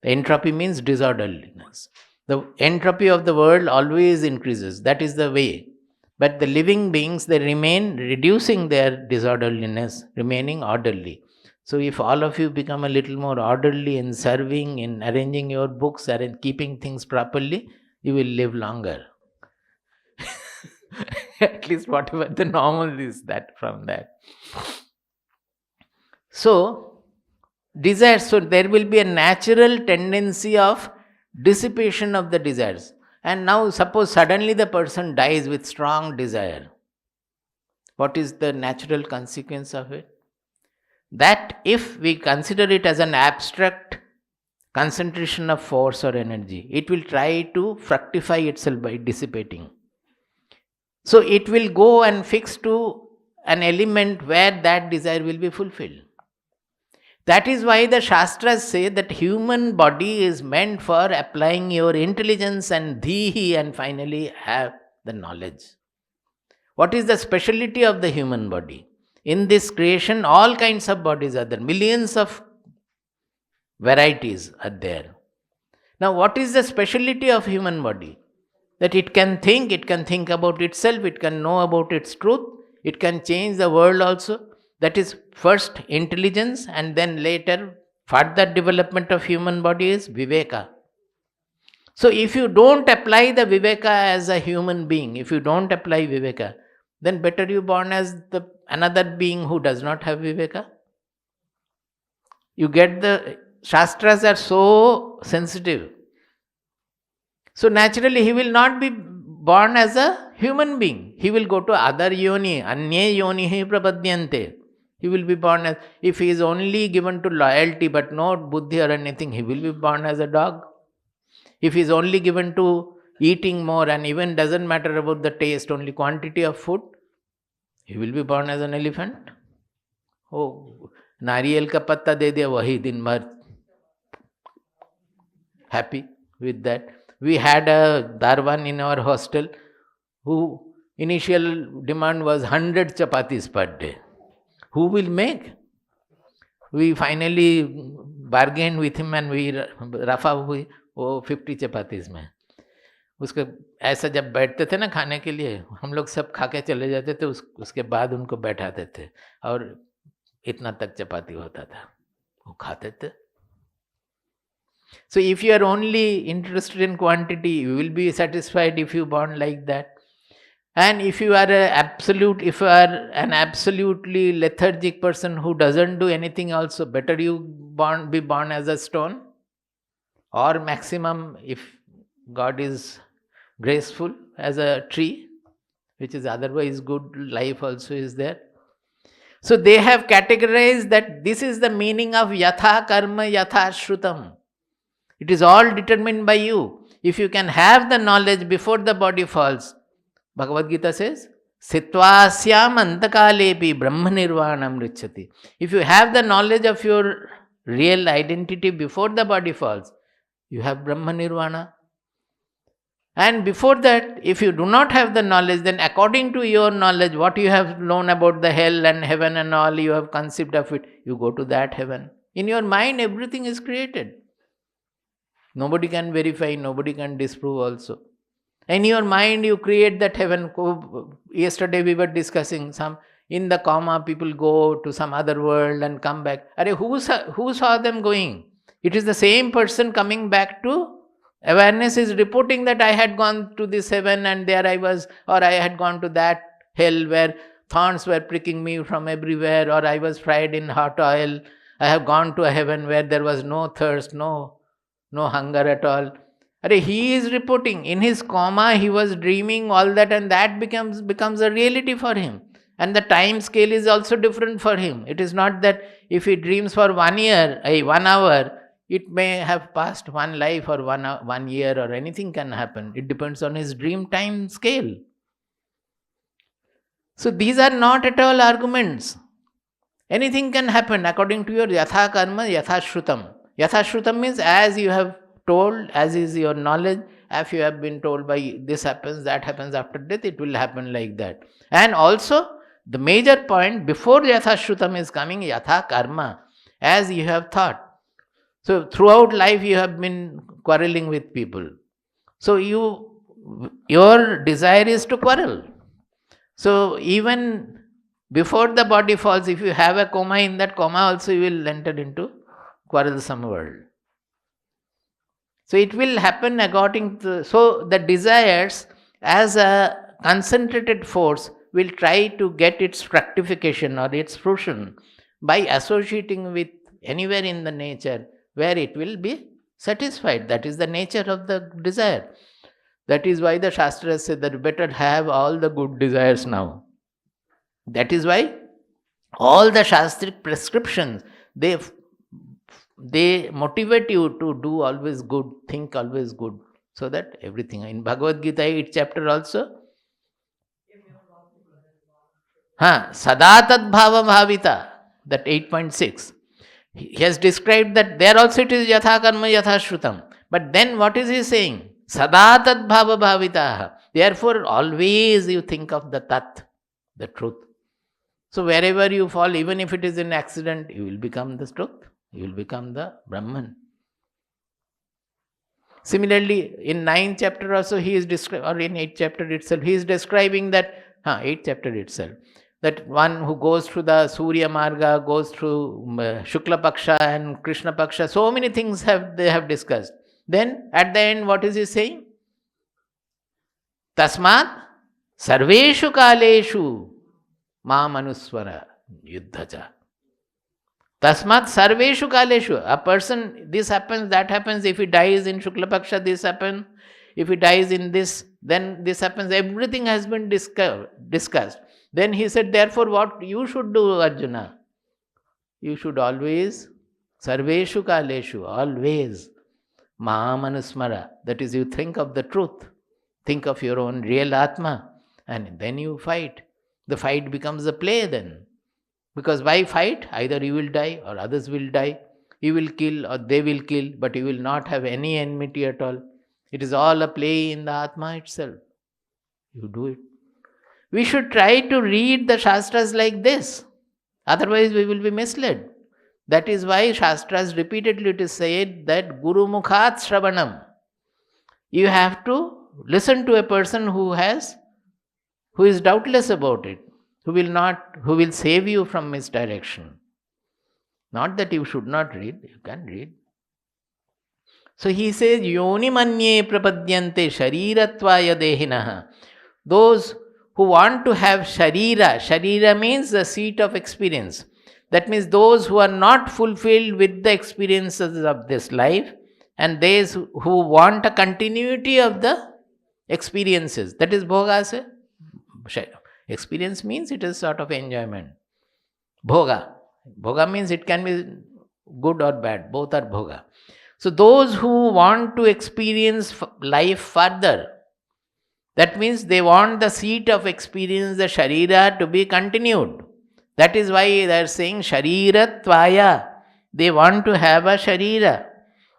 The entropy means disorderliness. The entropy of the world always increases. That is the way. But the living beings, they remain reducing their disorderliness, remaining orderly. So if all of you become a little more orderly in serving, in arranging your books, and keeping things properly, you will live longer. At least whatever the normal is, that from that. So, desire. So there will be a natural tendency of dissipation of the desires. And now suppose suddenly the person dies with strong desire. What is the natural consequence of it? That if we consider it as an abstract concentration of force or energy, it will try to fructify itself by dissipating. So it will go and fix to an element where that desire will be fulfilled. That is why the Shastras say that human body is meant for applying your intelligence and dhihi and finally have the knowledge. What is the speciality of the human body? In this creation, all kinds of bodies are there. Millions of varieties are there. Now, what is the speciality of human body? That it can think about itself, it can know about its truth, it can change the world also. That is first intelligence and then later Further development of human body is viveka. So if you don't apply the viveka as a human being, if you don't apply viveka, then better you born as another being who does not have viveka. You get the Shastras are so sensitive. So naturally he will not be born as a human being. He will go to other yoni, anye yoni hi prapadyante. He will be born as, if he is only given to loyalty but not buddhi or anything, he will be born as a dog. If he is only given to eating more and even doesn't matter about the taste, only quantity of food, he will be born as an elephant. Oh, नारियल का पत्ता दे दिया वही दिन भर happy with that. We had a Darwan in our hostel who initial demand was 100 chapatis per day. Who will make? We finally bargained with him and we रफा हुई वो 50 चपातीस में. उसके ऐसा जब बैठते थे ना खाने के लिए, हम लोग सब खा के चले जाते थे, उसके बाद उनको बैठाते थे और इतना तक चपाती होता था, वो खाते थे. So if you are only interested in quantity, you will be satisfied if you born like that. And if you are an absolutely lethargic person who doesn't do anything also, better you be born as a stone, or maximum if God is graceful as a tree, which is otherwise good life also is there. So they have categorized that this is the meaning of yatha karma yatha shrutam. It is all determined by you. If you can have the knowledge before the body falls, Bhagavad Gita says, Sitvasyam antakalepi brahma nirvanam richati. If you have the knowledge of your real identity before the body falls, you have brahma nirvana. And before that, if you do not have the knowledge, then according to your knowledge, what you have known about the hell and heaven and all, you have conceived of it, you go to that heaven. In your mind, everything is created. Nobody can verify, nobody can disprove also. In your mind, you create that heaven. Yesterday we were discussing in the coma, people go to some other world and come back. Who saw them going? It is the same person coming back to awareness is reporting that I had gone to this heaven and there I was, or I had gone to that hell where thorns were pricking me from everywhere, or I was fried in hot oil. I have gone to a heaven where there was no thirst, no hunger at all. He is reporting. In his coma, he was dreaming all that, and that becomes a reality for him. And the time scale is also different for him. It is not that if he dreams for 1 year, 1 hour, it may have passed one life or 1 year, or anything can happen. It depends on his dream time scale. So these are not at all arguments. Anything can happen according to your yatha karma, yatha shrutam. Yatha shrutam means as you have told, as is your knowledge. If you have been told by this happens, that happens after death, it will happen like that. And also, the major point before yatha shrutam is coming, yatha karma, as you have thought. So throughout life you have been quarreling with people. So your desire is to quarrel. So even before the body falls, if you have a coma, in that coma also you will enter into quarrelsome world. So it will happen according to, so the desires as a concentrated force will try to get its fructification or its fruition by associating with anywhere in the nature where it will be satisfied. That is the nature of the desire. That is why the Shastras say that better have all the good desires now. That is why all the Shastric prescriptions, they motivate you to do always good, think always good, so that everything. In Bhagavad Gita 8th chapter also, Sada tad bhava bhavita, that 8.6. He has described that there also it is yatha karma yatha shrutam. But then what is he saying? Sada tad bhava bhavita. Therefore always you think of the tat, the truth. So wherever you fall, even if it is an accident, you will become the truth. You will become the Brahman. Similarly, in 9th chapter also he is describing, or in 8th chapter itself, he is describing that, 8th chapter itself. that one who goes through the Surya Marga, goes through Shukla Paksha and Krishna Paksha, so many things they have discussed. Then at the end, what is he saying? Tasmat sarveshu kaleshu mam anuswara yuddhaja. Tasmat sarveshu kaleshu. A person, this happens, that happens. If he dies in Shukla Paksha, this happens. If he dies in this, then this happens. Everything has been discussed. Then he said, therefore, what you should do, Arjuna? You should always, sarveshu kaleshu, always, mahamanusmara. That is, you think of the truth. Think of your own real Atma. And then you fight. The fight becomes a play then. Because why fight? Either you will die or others will die. You will kill or they will kill, but you will not have any enmity at all. It is all a play in the Atma itself. You do it. We should try to read the Shastras like this. Otherwise we will be misled. That is why Shastras repeatedly it is said that Guru Mukhat Shravanam. You have to listen to a person who is doubtless about it, who will save you from misdirection. Not that you should not read, you can read. So he says, Yoni manye prapadyante sharirattvaya dehinaha. Those who want to have sharira means the seat of experience. That means those who are not fulfilled with the experiences of this life, and those who want a continuity of the experiences. That is bhoga. Experience means it is sort of enjoyment. Bhoga. Bhoga means it can be good or bad. Both are bhoga. So those who want to experience life further, that means they want the seat of experience, the sharira, to be continued. That is why they are saying sharirattvaya. They want to have a sharira.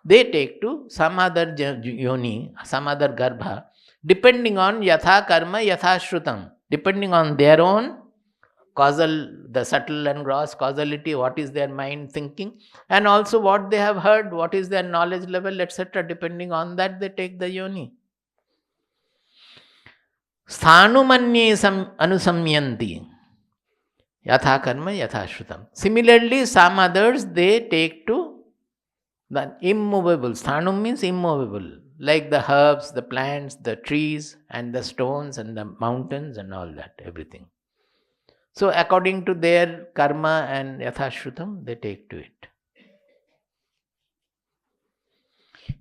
They take to some other yoni, some other garbha, depending on yatha karma, yatha shrutam, depending on their own causal, the subtle and gross causality, what is their mind thinking, and also what they have heard, what is their knowledge level, etc. Depending on that, they take the yoni. Sthanumanye anusamyanti. Yatha karma, yatha shrutam. Similarly, some others, they take to the immovable. Sthanum means immovable. Like the herbs, the plants, the trees, and the stones, and the mountains, and all that, everything. So according to their karma and yathashrutam, they take to it.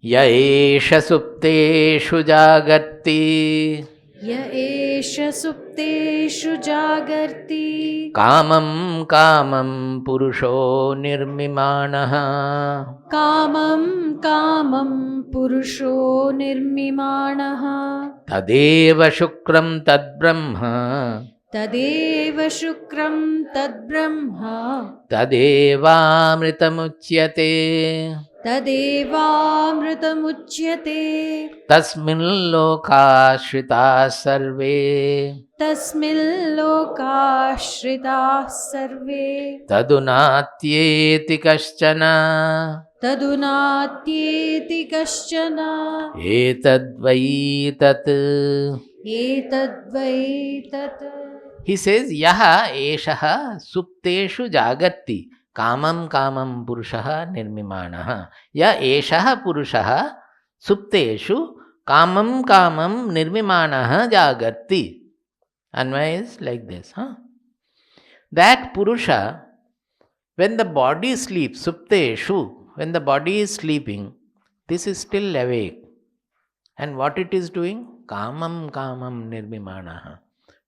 Yaesha supteshu jagarti. Yaesha supteshu jagarti. Kamam kamam purusho nirmimanaha. Kamam kamam purusho nirmimanaha. Tadeva shukram tad brahma. Tadeva shukram tad brahma. Tadeva amritamuchyate. Tadeva amritamuchyate. Tasmin lokashrita sarve. Tasmin lokashrita sarve. Tadunatyeti kaschana. Tadunatyeti kaschana. Etadvai tat. Etadvai tat. He says, Yaha eshaha supteshu jagatti. Kamam kamam purushaha nirmimanaha. Ya eshaha purushaha supteshu kamam kamam nirmimanaha jagatti. Anvaya is like this. That Purusha, when the body sleeps, supteshu, when the body is sleeping, this is still awake. And what it is doing? Kamam kamam nirmimanaha.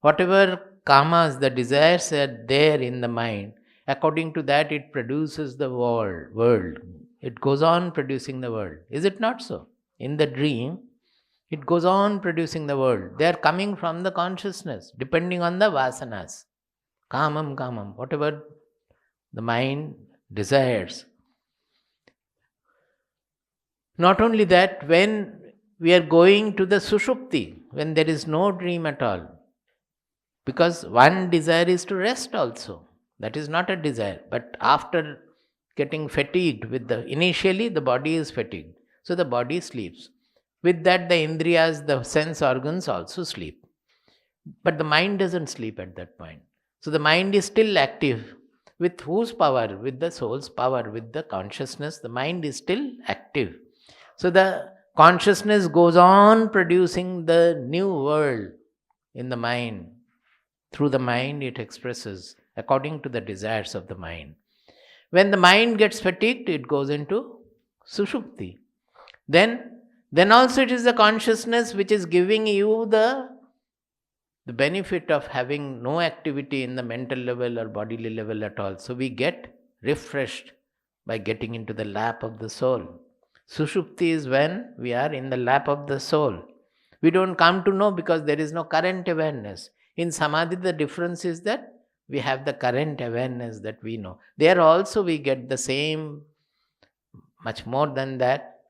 Whatever kamas, the desires are there in the mind, according to that it produces the world. It goes on producing the world. Is it not so? In the dream, it goes on producing the world. They are coming from the consciousness, depending on the vasanas. Kamam, kamam, whatever the mind desires. Not only that, when we are going to the sushupti, when there is no dream at all, because one desire is to rest also. That is not a desire. But after getting fatigued initially the body is fatigued. So the body sleeps. With that the indriyas, the sense organs also sleep. But the mind doesn't sleep at that point. So the mind is still active. With whose power? With the soul's power, with the consciousness, the mind is still active. So the consciousness goes on producing the new world in the mind. Through the mind, it expresses according to the desires of the mind. When the mind gets fatigued, it goes into sushupti. Then also it is the consciousness which is giving you the benefit of having no activity in the mental level or bodily level at all. So we get refreshed by getting into the lap of the soul. Sushupti is when we are in the lap of the soul. We don't come to know because there is no current awareness. In Samadhi, the difference is that we have the current awareness that we know. There also we get the same, much more than that,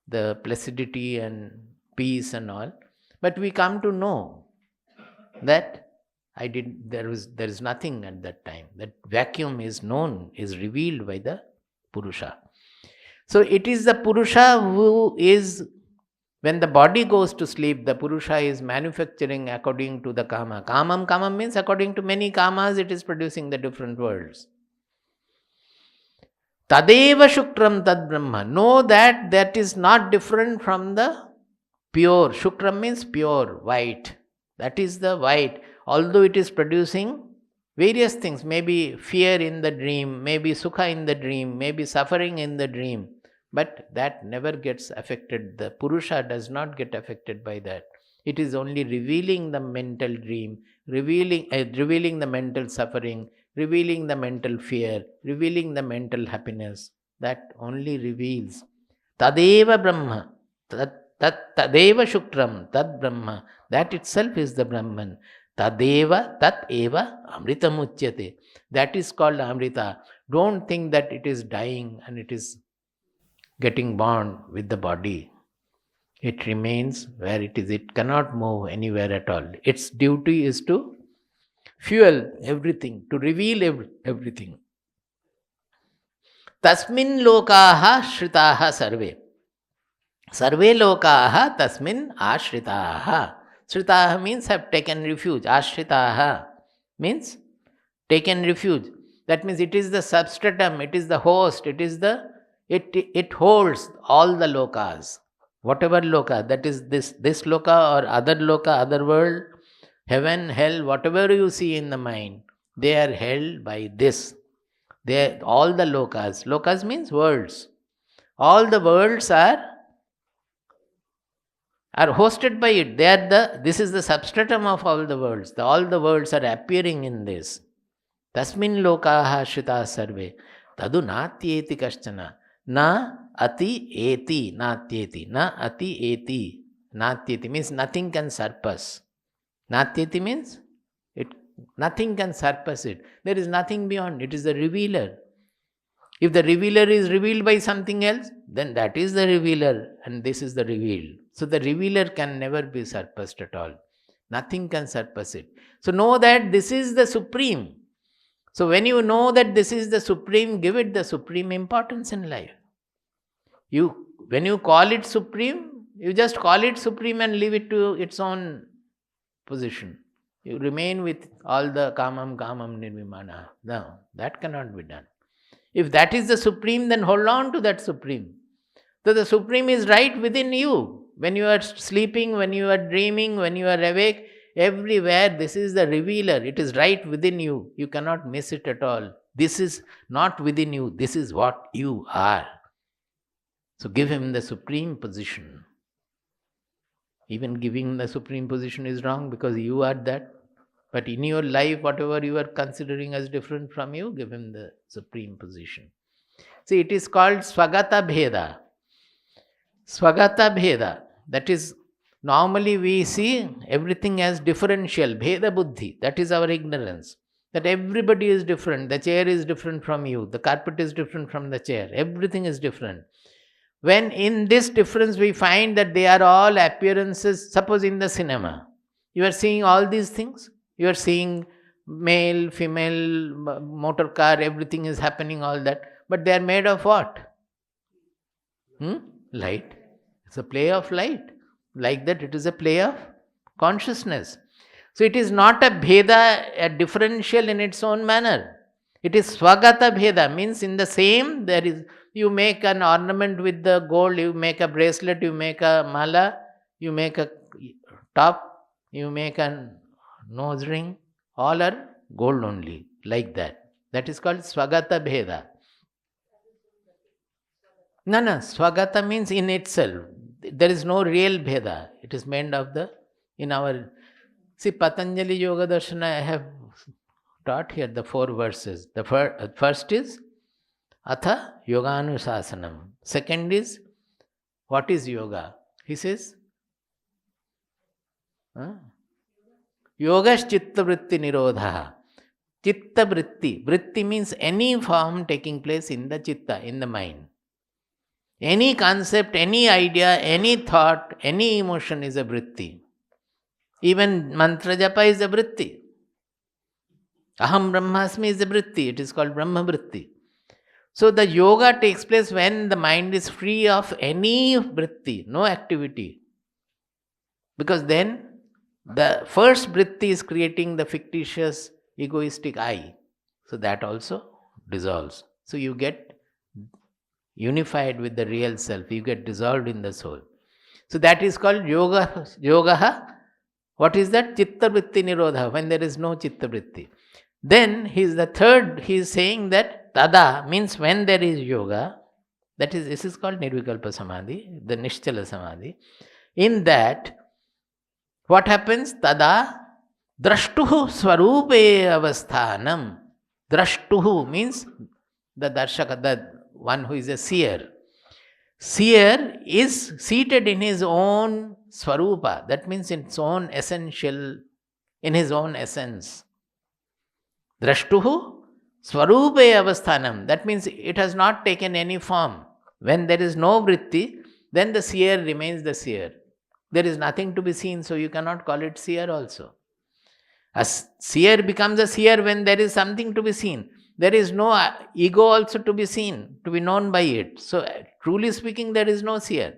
the placidity and peace and all. But we come to know that there is nothing at that time. That vacuum is known, is revealed by the Purusha. So it is the Purusha who is, when the body goes to sleep, the Purusha is manufacturing according to the Kama. Kamam means according to many Kamas, it is producing the different worlds. Tadeva Shukram Tad Brahma. Know that that is not different from the pure. Shukram means pure, white. That is the white. Although it is producing various things, maybe fear in the dream, maybe Sukha in the dream, maybe suffering in the dream. But that never gets affected. The Purusha does not get affected by that. It is only revealing the mental dream, revealing the mental suffering, revealing the mental fear, revealing the mental happiness. That only reveals. Tadeva Brahma. Tadeva Shukram. Tad Brahma. That itself is the Brahman. Tadeva Tat Eva Amritamuchyate. That is called Amrita. Don't think that it is dying and it is getting born with the body. It remains where it is. It cannot move anywhere at all. Its duty is to fuel everything, to reveal everything. Tasmin lokaha shritaha sarve. Sarve lokaha tasmin ashritaha. Shritaha means have taken refuge. Ashritaha means taken refuge. That means it is the substratum, it is the host, it holds all the lokas. Whatever loka, that is this loka or other loka, other world, heaven, hell, whatever you see in the mind, they are held by this. All the lokas. Lokas means worlds. All the worlds are hosted by it. This is the substratum of all the worlds. All the worlds are appearing in this. Tasmin lokaha shrita sarve. Tadu natyeti kaschana. Na ati eti natyeti. Na ati eti natyeti means nothing can surpass. Natyeti means nothing can surpass it. There is nothing beyond. It is the revealer. If the revealer is revealed by something else, then that is the revealer and this is the revealed. So the revealer can never be surpassed at all. Nothing can surpass it. So know that this is the supreme. So when you know that this is the supreme, give it the supreme importance in life. When you call it supreme, you just call it supreme and leave it to its own position. You remain with all the kamam nirvimana. No, that cannot be done. If that is the supreme, then hold on to that supreme. So the supreme is right within you. When you are sleeping, when you are dreaming, when you are awake, everywhere this is the revealer. It is right within you. You cannot miss it at all. This is not within you. This is what you are. So give him the supreme position. Even giving the supreme position is wrong because you are that. But in your life, whatever you are considering as different from you, give him the supreme position. See, it is called Swagata Bheda. Swagata Bheda. That is, normally we see everything as differential. Bheda Buddhi. That is our ignorance. That everybody is different. The chair is different from you. The carpet is different from the chair. Everything is different. When in this difference we find that they are all appearances, suppose in the cinema, you are seeing all these things. You are seeing male, female, motor car, everything is happening, all that. But they are made of what? Light. It's a play of light. Like that, it is a play of consciousness. So it is not a bheda, a differential in its own manner. It is swagata bheda, means in the same, there is, you make an ornament with the gold, you make a bracelet, you make a mala, you make a top, you make a nose ring, all are gold only, like that. That is called swagata bheda. No, swagata means in itself. There is no real bheda. It is made of the, in our, see, Patanjali Yoga Darshana, I have taught here the 4 verses. The first is Atha Yoganusasanam. Second is, what is yoga? He says, Yogash chitta vritti nirodha. Chitta vritti. Vritti means any form taking place in the chitta, in the mind. Any concept, any idea, any thought, any emotion is a vritti. Even mantra japa is a vritti. Aham Brahmasmi is a vritti. It is called Brahma vritti. So the yoga takes place when the mind is free of any vritti, no activity. Because then the first vritti is creating the fictitious egoistic I. So that also dissolves. So you get unified with the real self. You get dissolved in the soul. So that is called yoga. Yogaha. What is that? Chitta vritti nirodha, when there is no chitta vritti. Then he is saying that tada means when there is yoga, that is, this is called nirvikalpa samadhi, the nischala samadhi. In that, what happens? Tada drashtuhu swarupe avasthanam. Drashtuhu means the darshaka, the one who is a seer. Seer is seated in his own swarupa, that means in its own essential, in his own essence. Drashtuhu swarupe avasthanam, that means it has not taken any form. When there is no vritti, then the seer remains the seer. There is nothing to be seen, so you cannot call it seer also. A seer becomes a seer when there is something to be seen. There is no ego also to be seen, to be known by it. So truly speaking, there is no seer.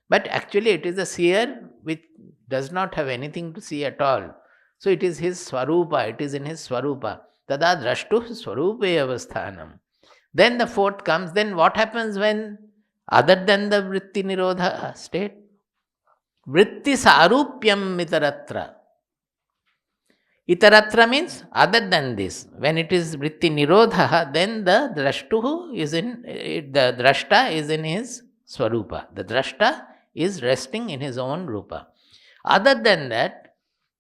But actually it is a seer which does not have anything to see at all. So it is his swarupa, it is in his swarupa. Tada drashtu swarupe avasthanam. Then the 4th comes. Then what happens when, other than the vritti nirodha state? Vritti sarupyam itaratra. Itaratra means other than this. When it is vritti nirodha, then the drashtuhu is in, the drashta is in his swarupa. The drashta is resting in his own rupa. Other than that,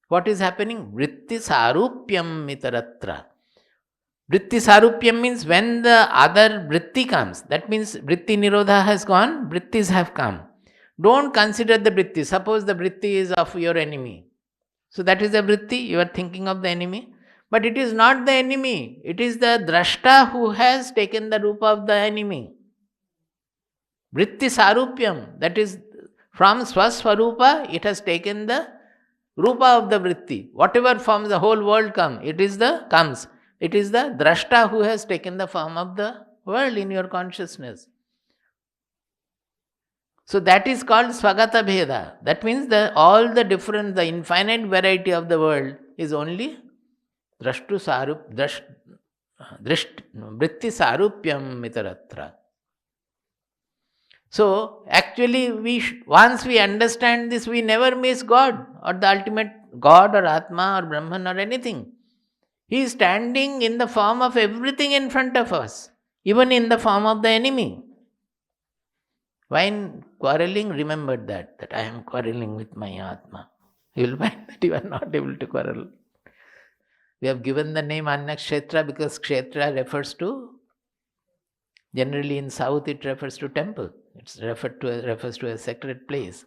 what is happening? Vritti sarupyam itaratra. Vritti sarupyam means when the other vritti comes, that means vritti nirodha has gone, vrittis have come. Don't consider the vritti. Suppose the vritti is of your enemy. So that is a vritti, you are thinking of the enemy. But it is not the enemy. It is the drashta who has taken the rupa of the enemy. Vritti sarupyam, that is from swaswarupa, it has taken the rupa of the vritti. Whatever forms the whole world comes. It is the drashta who has taken the form of the world in your consciousness. So that is called swagata bheda. That means all the different, the infinite variety of the world is only drashtu sarup, vritti sarupyam mitaratra. So actually, once we understand this, we never miss God or the ultimate God or Atma or Brahman or anything. He is standing in the form of everything in front of us, even in the form of the enemy. While quarreling, remember that I am quarreling with my Atma. You will find that you are not able to quarrel. We have given the name Nachiketa because Kshetra refers to, generally in South it refers to temple. It refers to a sacred place.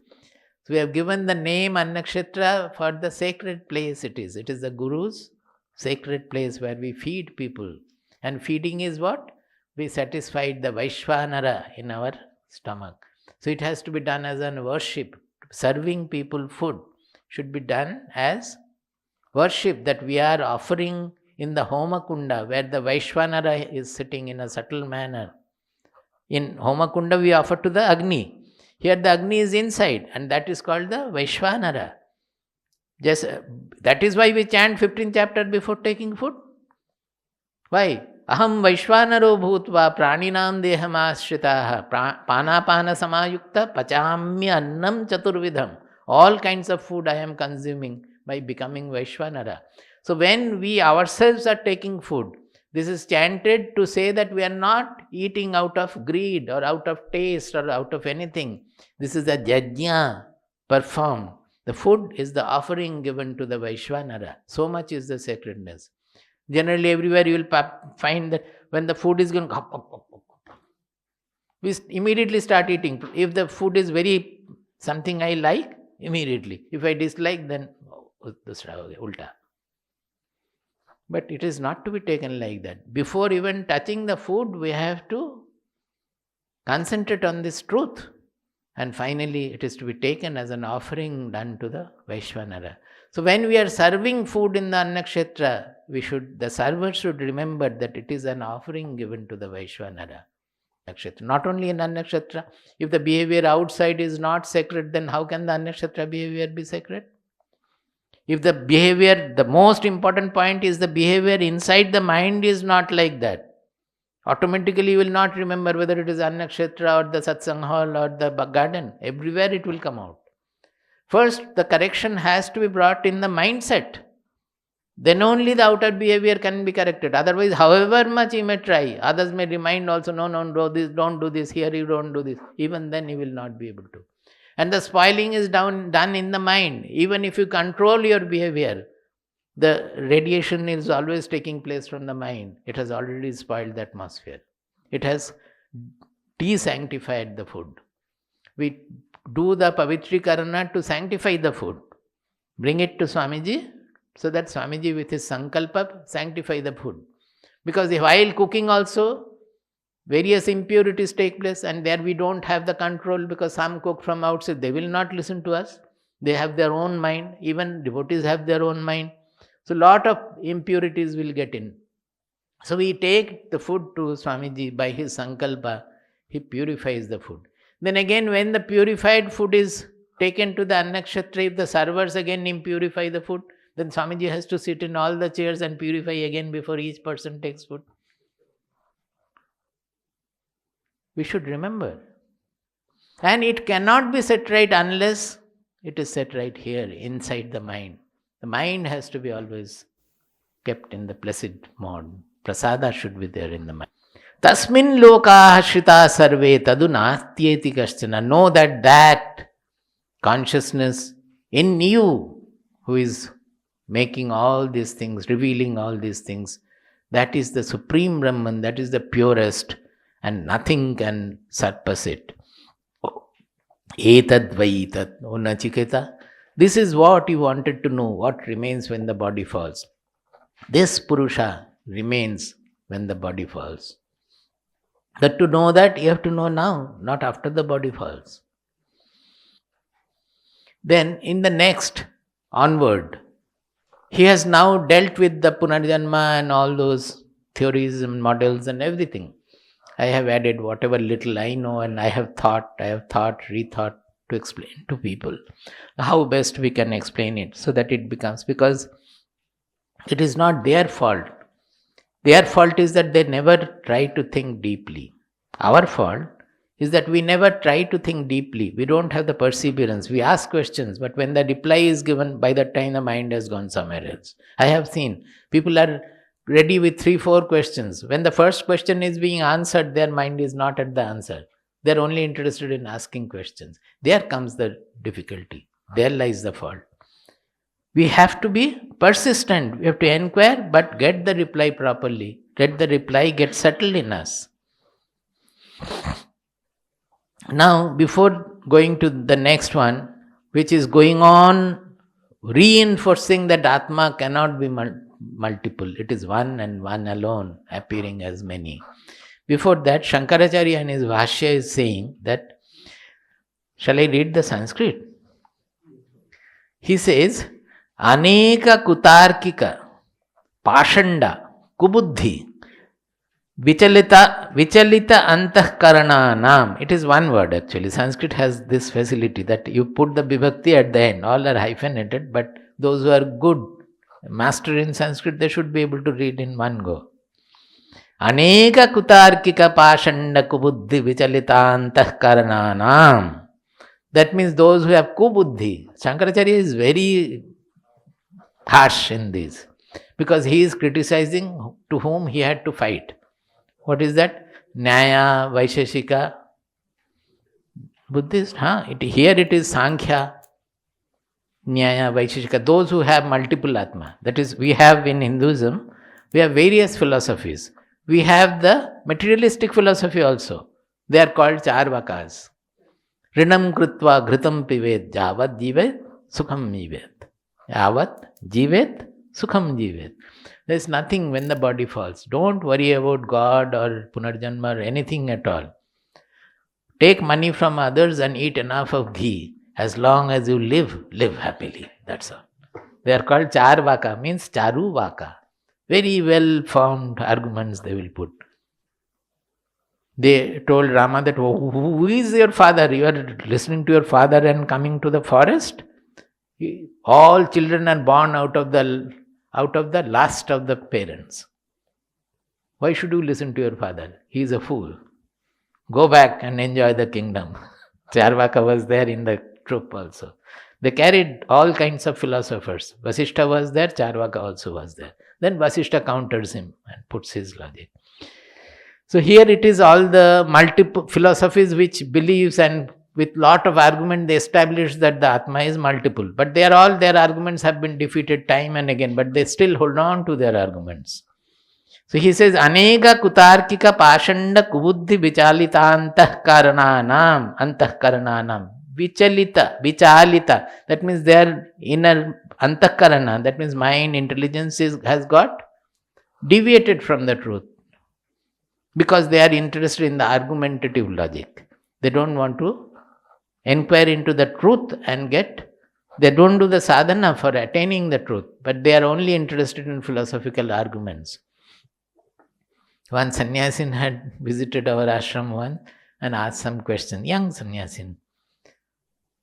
So we have given the name Nachiketa for the sacred place it is. It is the Guru's sacred place where we feed people. And feeding is what? We satisfied the Vaishvanara in our stomach. So it has to be done as a worship. Serving people food should be done as worship, that we are offering in the Homakunda where the Vaishvanara is sitting in a subtle manner. In Homakunda we offer to the Agni. Here the Agni is inside and that is called the Vaishvanara. Just that is why we chant 15th chapter before taking food. Why? Aham Vaishvanaro bhutva praninam deham ashritaha panapana samayukta pachamya annam chaturvidham. All kinds of food I am consuming by becoming Vaishvanara. So when we ourselves are taking food, this is chanted to say that we are not eating out of greed or out of taste or out of anything. This is a yajna performed. The food is the offering given to the Vaishvanara. So much is the sacredness. Generally, everywhere you will find that when the food is going, we immediately start eating. If the food is very something I like, immediately. If I dislike, then ulta. But it is not to be taken like that. Before even touching the food, we have to concentrate on this truth. And finally, it is to be taken as an offering done to the Vaishvanara. So when we are serving food in the Annakshetra, the server should remember that it is an offering given to the Vaishvanara. Not only in Annakshetra, if the behavior outside is not sacred, then how can the Annakshetra behavior be sacred? If the behavior, the most important point is the behavior inside the mind is not like that. Automatically you will not remember whether it is Annakshetra or the satsang hall or the garden. Everywhere it will come out. First, the correction has to be brought in the mindset. Then only the outer behavior can be corrected. Otherwise, however much you may try, others may remind also, no, don't do this, here you don't do this. Even then you will not be able to. And the spoiling is done in the mind. Even if you control your behavior, the radiation is always taking place from the mind. It has already spoiled the atmosphere. It has de-sanctified the food. We do the pavitrikarana to sanctify the food. Bring it to Swamiji, so that Swamiji with his sankalpa sanctify the food. Because while cooking also, various impurities take place, and there we don't have the control, because some cook from outside. They will not listen to us. They have their own mind. Even devotees have their own mind. So lot of impurities will get in. So we take the food to Swamiji by his sankalpa. He purifies the food. Then again, when the purified food is taken to the Annakshatra, if the servers again impurify the food, then Swamiji has to sit in all the chairs and purify again before each person takes food. We should remember. And it cannot be set right unless it is set right here, inside the mind. The mind has to be always kept in the placid mode. Prasada should be there in the mind. Tasmin lokas shrita sarve tadu nastyeti kaschana. Know that consciousness in you, who is making all these things, revealing all these things, that is the supreme Brahman, that is the purest, and nothing can surpass it. Etad vaitat. O Nachiketa, this is what you wanted to know, what remains when the body falls. This Purusha remains when the body falls. That to know that, you have to know now, not after the body falls. Then in the next, onward, he has now dealt with the Punarjanma and all those theories and models and everything. I have added whatever little I know, and I have thought, rethought to explain to people how best we can explain it, so that it becomes, because it is not their fault. Their fault is that they never try to think deeply. Our fault is that we never try to think deeply. We don't have the perseverance. We ask questions, but when the reply is given, by that time the mind has gone somewhere else. I have seen people are ready with 3-4 questions. When the first question is being answered, their mind is not at the answer. They are only interested in asking questions. There comes the difficulty. There lies the fault. We have to be persistent. We have to inquire, but get the reply properly. Let the reply get settled in us. Now, before going to the next one, which is going on reinforcing that Atma cannot be multiple. It is one and one alone, appearing as many. Before that, Shankaracharya in his Bhashya is saying that, shall I read the Sanskrit? He says, Aneka kutarkika, pashanda, kubuddhi, vichalita antahkarananam. It is one word actually. Sanskrit has this facility that you put the vibhakti at the end. All are hyphenated, but Those who are good, master in Sanskrit, they should be able to read in one go. Aneka kutarkika pashanda kubuddhi vichalitantah karananam. That means those who have kubuddhi. Shankaracharya is very harsh in this, because he is criticizing to whom he had to fight. What is that? Nyaya, Vaisheshika, Buddhist, here it is Sankhya, Nyaya, Vaisheshika, those who have multiple Atma. That is, we have in Hinduism, we have various philosophies. We have the materialistic philosophy also. They are called Charvakas. Rinam krutva ghritam pivet javat jivet sukham jivet. Yavat jivet sukham jivet. There is nothing when the body falls. Don't worry about God or Punarjanma or anything at all. Take money from others and eat enough of ghee. As long as you live, live happily. That's all. They are called Charvaka, means Charu Vaka. Very well formed arguments they will put. They told Rama that, who is your father? You are listening to your father and coming to the forest? All children are born out of the lust of the parents. Why should you listen to your father? He is a fool. Go back and enjoy the kingdom. Charvaka was there in the troop also. They carried all kinds of philosophers. Vasishtha was there, Charvaka also was there. Then Vasishtha counters him and puts his logic. So here it is all the multiple philosophies which believes, and with lot of argument they establish that the Atma is multiple. But their arguments have been defeated time and again, but they still hold on to their arguments. So he says, Aneka kutarkika pashanda kubuddhi vichalita antahkarananam. Vichalita. That means their inner antahkarana, that means mind, intelligence has got deviated from the truth. Because they are interested in the argumentative logic. They don't want to inquire into the truth and they don't do the sadhana for attaining the truth, but they are only interested in philosophical arguments. One sannyasin had visited our ashram once and asked some question, young sannyasin.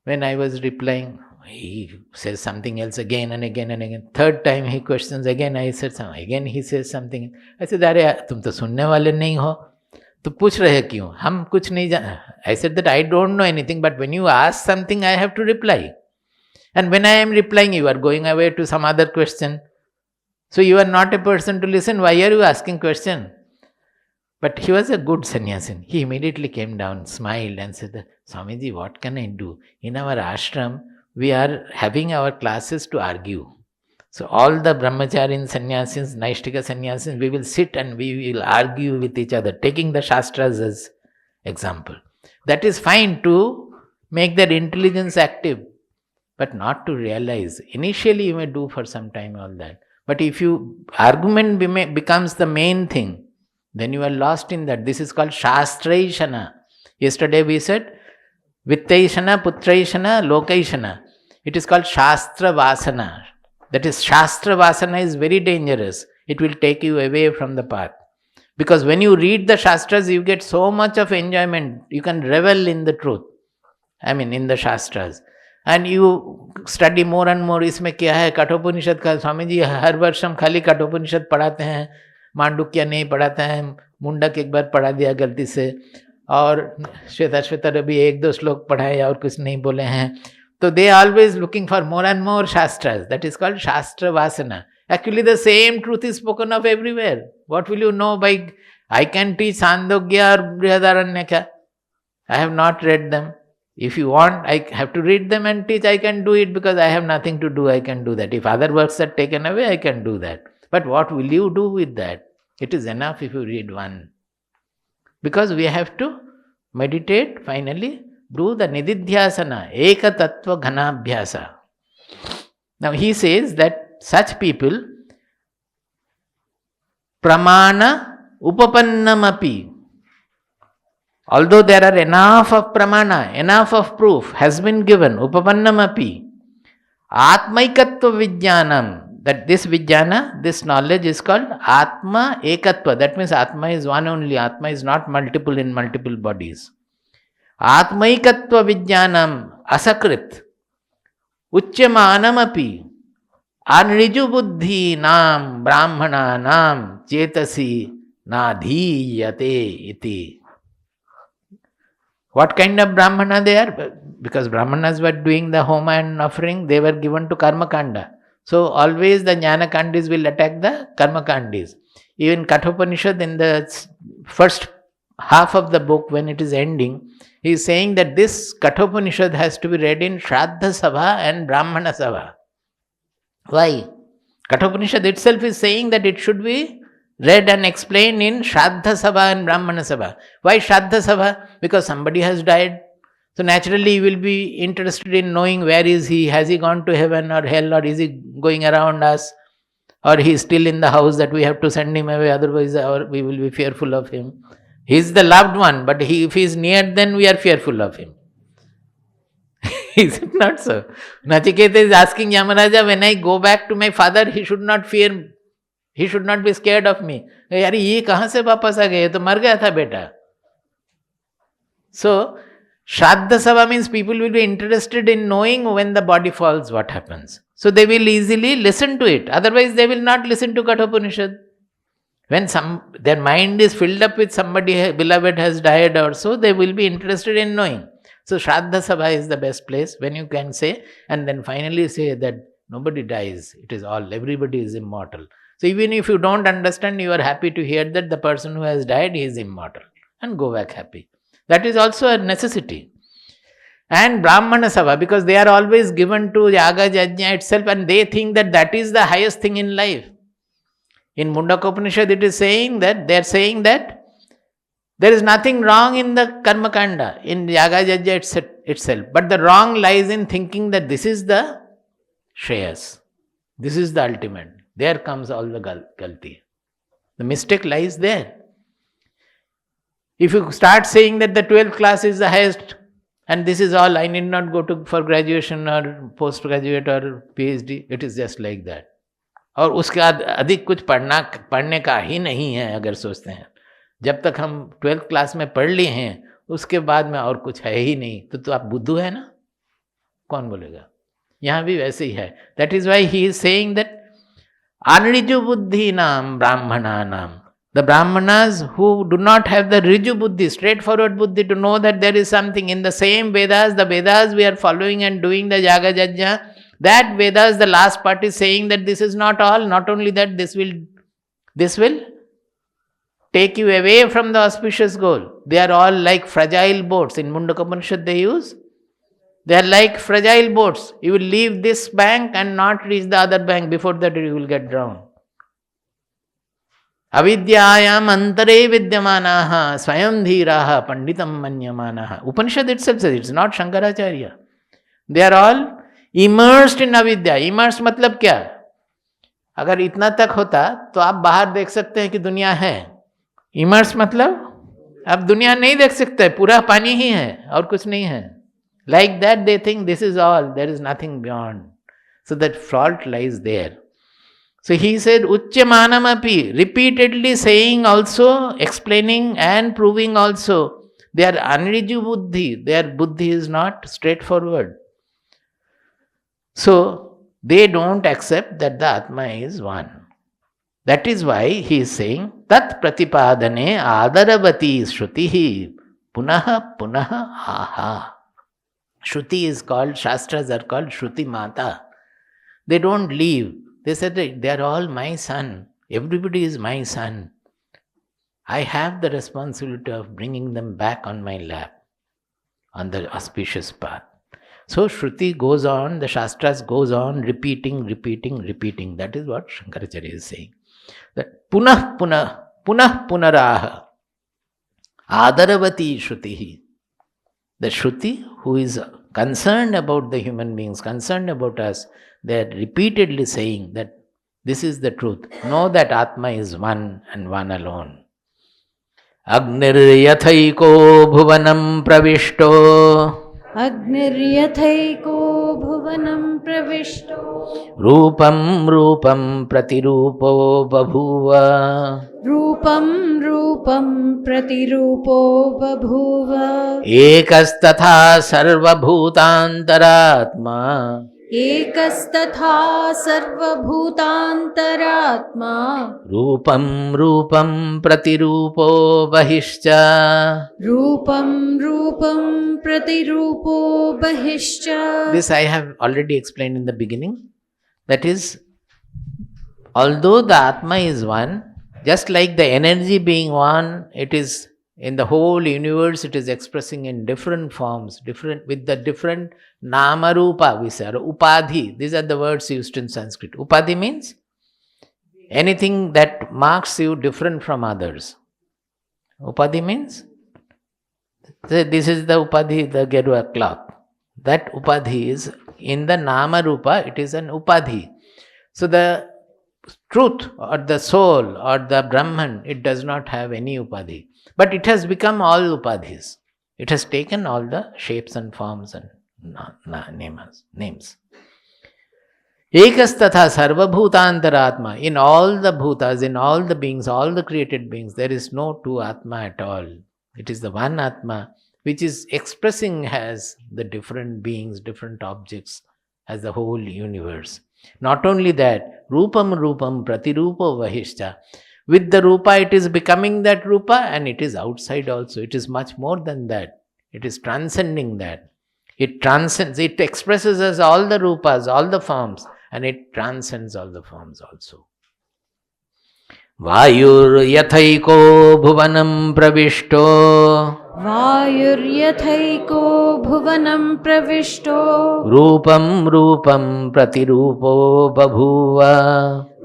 When I was replying, he says something else again and again and again. Third time he questions again, I said something. Again he says something. I said, अरे तुम तो सुनने वाले नहीं हो, तो पूछ रहे क्यों? हम कुछ नहीं जान. I said that I don't know anything, but when you ask something, I have to reply. And when I am replying, you are going away to some other question. So you are not a person to listen. Why are you asking question? But he was a good sannyasin. He immediately came down, smiled and said, Swamiji, what can I do? In our ashram, we are having our classes to argue. So all the brahmacharin sannyasins, naishtika sannyasins, we will sit and we will argue with each other, taking the shastras as example. That is fine to make their intelligence active, but not to realize. Initially you may do for some time all that. But if argument becomes the main thing, then you are lost in that. This is called shastraishana. Yesterday we said, vittaishana, putraishana, lokaishana. It is called shastra vasana. That is, shastra vasana is very dangerous. It will take you away from the path. Because when you read the shastras, you get so much of enjoyment. You can revel in the truth. In the shastras. And you study more and more. इसमें क्या है? कठोपनिषद का स्वामी जी हर वर्ष हम खाली कठोपनिषद पढ़ाते हैं. मांडुक्य नहीं पढ़ाते हैं. मुंडक एक बार पढ़ा दिया गलती से. और श्वेता भी 1-2 श्लोक पढ़ाए और कुछ नहीं बोले हैं. So they are always looking for more and more shastras. That is called shastra vasana. Actually the same truth is spoken of everywhere. What will you know by, I can teach Sandogya or Brihadaranyaka. I have not read them. If you want, I have to read them and teach. I can do it because I have nothing to do. I can do that. If other works are taken away, I can do that. But what will you do with that? It is enough if you read one. Because we have to meditate, finally, do the nididhyasana, eka tattva ghanabhyasa. Now he says that such people, pramana upapannamapi, although there are enough of pramana, enough of proof has been given, upapannamapi, atmaikatva vijnanam, that this vijnana, this knowledge is called atma ekatva. That means atma is one only, atma is not multiple in multiple bodies. Atmaikatva vijnanam asakrit uchyamanamapi Anriju buddhi nam brahmana nam chetasi nadhiyate iti. What kind of brahmana they are? Because brahmanas were doing the homa and offering, they were given to karma kanda. So always the jnana kandis will attack the karma kandis. Even Kathopanishad in the first half of the book, when it is ending, he is saying that this Kathopanishad has to be read in Shraddha Sabha and Brahmana Sabha. Why? Kathopanishad itself is saying that it should be read and explained in Shraddha Sabha and Brahmana Sabha. Why Shraddha Sabha? Because somebody has died. So naturally you will be interested in knowing where is he, has he gone to heaven or hell, or is he going around us, or he is still in the house that we have to send him away, otherwise we will be fearful of him. He is the loved one, but if he is near, then we are fearful of him. Is it not so? Nachiketa is asking Yamaraja, when I go back to my father, he should not fear, he should not be scared of me. Yari, ye kahan se वापस आ गए? तो मर गया था बेटा. So, Shraddha Sabha means people will be interested in knowing when the body falls, what happens. So they will easily listen to it. Otherwise, they will not listen to Kathopanishad. When their mind is filled up with somebody beloved has died or so, they will be interested in knowing. So Shraddha Sabha is the best place when you can say, and then finally say that nobody dies. It is all, everybody is immortal. So even if you don't understand, you are happy to hear that the person who has died is immortal, and go back happy. That is also a necessity. And Brahmana Sabha, because they are always given to Yaga-dvesha itself, and they think that that is the highest thing in life. In Mundaka Upanishad, it is saying that, they are saying that there is nothing wrong in the karma kanda, in Yaga-dvesha itself. But the wrong lies in thinking that this is the shreyas. This is the ultimate. There comes all the galti. The mistake lies there. If you start saying that the 12th class is the highest, and this is all, I need not go to for graduation or postgraduate or PhD, it is just like that. और उसके बाद अधिक कुछ पढ़ने का ही नहीं है अगर सोचते हैं. जब तक हम 12th क्लास में पढ़ लिए हैं, उसके बाद में और कुछ है ही नहीं, तो आप बुद्धू है ना, कौन बोलेगा. यहाँ भी वैसे ही है. That is why he is saying that अनऋजु बुद्धि नाम ब्राह्मणा नाम. The Brahmanas who do not have the Riju Buddhi, straightforward Buddhi to know that there is something in the same Vedas, the Vedas we are following and doing the Yaga-dvesha, that Vedas, the last part is saying that this is not all, not only that, this will take you away from the auspicious goal. They are all like fragile boats. In Mundaka Upanishad they use, they are like fragile boats. You will leave this bank and not reach the other bank, before that you will get drowned. Avidyayam antare vidyamanaha swayam dhiraha panditam manyamanaha. Upanishad itself says, it's not Shankaracharya. They are all immersed in avidya. Immersed मतलब क्या? अगर इतना तक होता तो आप बाहर देख सकते हैं कि दुनिया है. Immersed मतलब आप दुनिया नहीं देख सकते, पूरा पानी ही है और कुछ नहीं है. Like that they think this is all, there is nothing beyond. So that fault lies there. So he said, Uchyamanam api, repeatedly saying also, explaining and proving also, they are anriju buddhi, their buddhi is not straightforward. So they don't accept that the Atma is one. That is why he is saying, Tat pratipadane adaravati shrutihi punaha punaha aha. Shruti is called, Shastras are called Shruti Mata. They don't leave. They said, they are all my son. Everybody is my son. I have the responsibility of bringing them back on my lap, on the auspicious path. So Shruti goes on, the Shastras goes on, repeating. That is what Shankaracharya is saying. That punah punaraha adaravati Shrutihi. The Shruti who is concerned about the human beings, concerned about us, they are repeatedly saying that this is the truth. Know that Atma is one and one alone. Agniryathayiko bhuvanam pravishto. Agniryathayiko bhuvanam pravishto. Rupam pratirupo babhuva. Rupam pratirupo babhuva. Ekastatha sarvabhutantaratma. एकस्तथा सर्वभूतान्तरात्मा रूपं रूपं प्रतिरूपो बहिश्च. रूपं रूपं प्रतिरूपो बहिश्च. This I have already explained in the beginning. That is, although the Atma is one, just like the energy being one, it is in the whole universe, it is expressing in different forms, different with the different nama rupa, we say, or upadhi. These are the words used in Sanskrit. Upadhi means anything that marks you different from others. Upadhi means this is the upadhi, the Gerua cloth. That upadhi is in the nama rupa, it is an upadhi. So the truth or the soul or the Brahman, it does not have any upadhi. But it has become all upadhis. It has taken all the shapes and forms and names. Ekastatha sarvabhutantaratma. In all the bhutas, in all the beings, all the created beings, there is no two Atma at all. It is the one Atma which is expressing as the different beings, different objects, as the whole universe. Not only that, rupam rupam pratirupo vahishcha. With the rupa, it is becoming that rupa, and it is outside also. It is much more than that. It is transcending that. It transcends, it expresses as all the rupas, all the forms, and it transcends all the forms also. Vayur yathaiko bhuvanam pravishto. वायुर्यथैको भुवनं प्रविष्टो Rupam rupam pratirupo babhuva.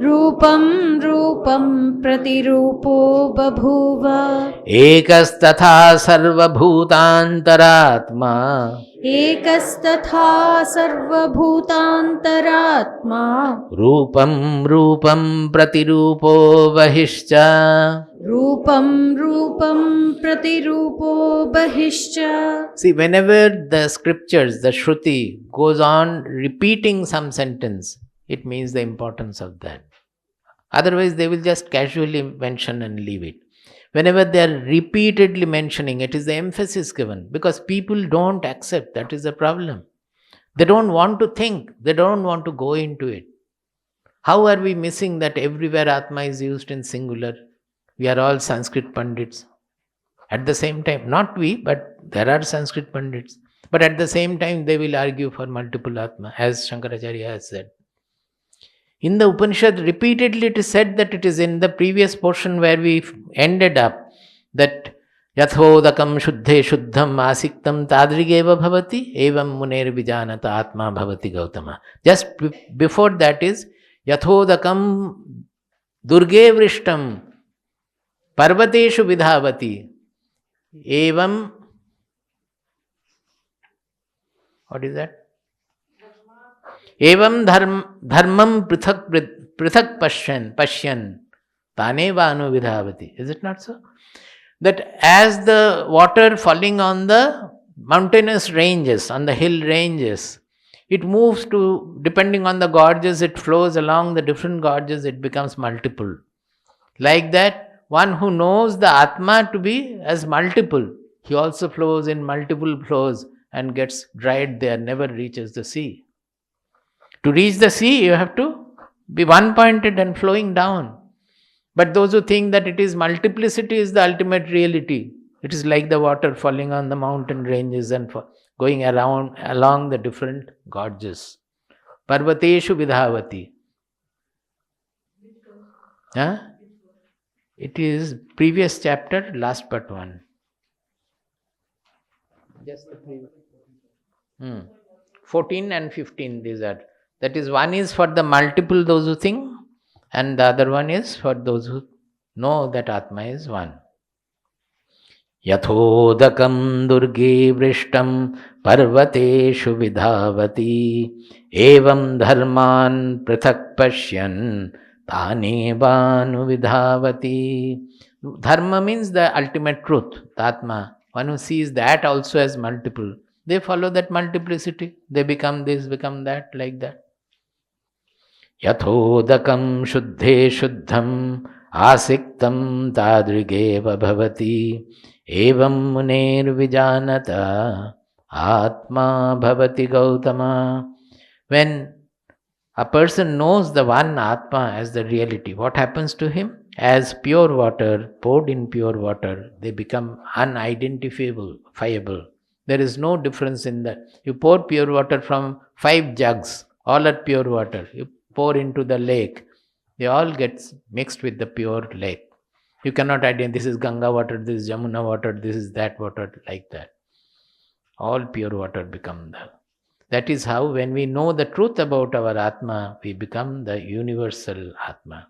रूपं रूपं प्रतिरूपो बभूव Ekastatha sarvabhutantaratma. एकस्तथा सर्वभूतान्तरात्मा Rupam rupam pratirupo vahishcha. रूपं रूपं प्रतिरूपो बहिश्च. See, whenever the scriptures, the Shruti goes on repeating some sentence, it means the importance of that. Otherwise, they will just casually mention and leave it. Whenever they are repeatedly mentioning, it is the emphasis given, because people don't accept. That is the problem. They don't want to think. They don't want to go into it. How are we missing that everywhere Atma is used in singular? We are all Sanskrit Pandits. At the same time, not we, but there are Sanskrit Pandits. But at the same time, they will argue for multiple Atma, as Shankaracharya has said. In the Upanishad, repeatedly it is said that it is in the previous portion where we ended up, that Yathodakam shuddhe shuddham asiktam tadrigeva bhavati evam muner vijanata atma bhavati gautama. Just before that is Yathodakam durge vrishtam parvateshu vidhavati evam, what is that? Evam dharmam prithak pashyan taneva anuvidhavati. Is it not so? That as the water falling on the mountainous ranges, on the hill ranges, it moves to, depending on the gorges, it flows along the different gorges, it becomes multiple. Like that, one who knows the Atma to be as multiple, he also flows in multiple flows and gets dried there, never reaches the sea. To reach the sea, you have to be one-pointed and flowing down. But those who think that it is multiplicity is the ultimate reality. It is like the water falling on the mountain ranges and going around along the different gorges. Parvateshu vidhavati. Huh? It is previous chapter, last but one. Just the previous. 14 and 15 these are. That is, one is for the multiple, those who think, and the other one is for those who know that Atma is one. Yathodakam durge vrishtam parvateshu vidhavati evam dharman prithak pashyan tanevanu vidhavati. Dharma means the ultimate truth, the Atma. One who sees that also as multiple. They follow that multiplicity. They become this, become that, like that. Yathodakam shuddhe shuddham asiktam tadrigeva bhavati evam muner vijanata atma bhavati gautama. When a person knows the one Atma as the reality, what happens to him? As pure water, poured in pure water, they become unidentifiable. There is no difference in that. You pour pure water from 5 jugs, all are pure water. You pour into the lake, they all get mixed with the pure lake. You cannot identify this is Ganga water, this is Jamuna water, this is that water, like that. All pure water become the. That is how, when we know the truth about our Atma, we become the universal Atma.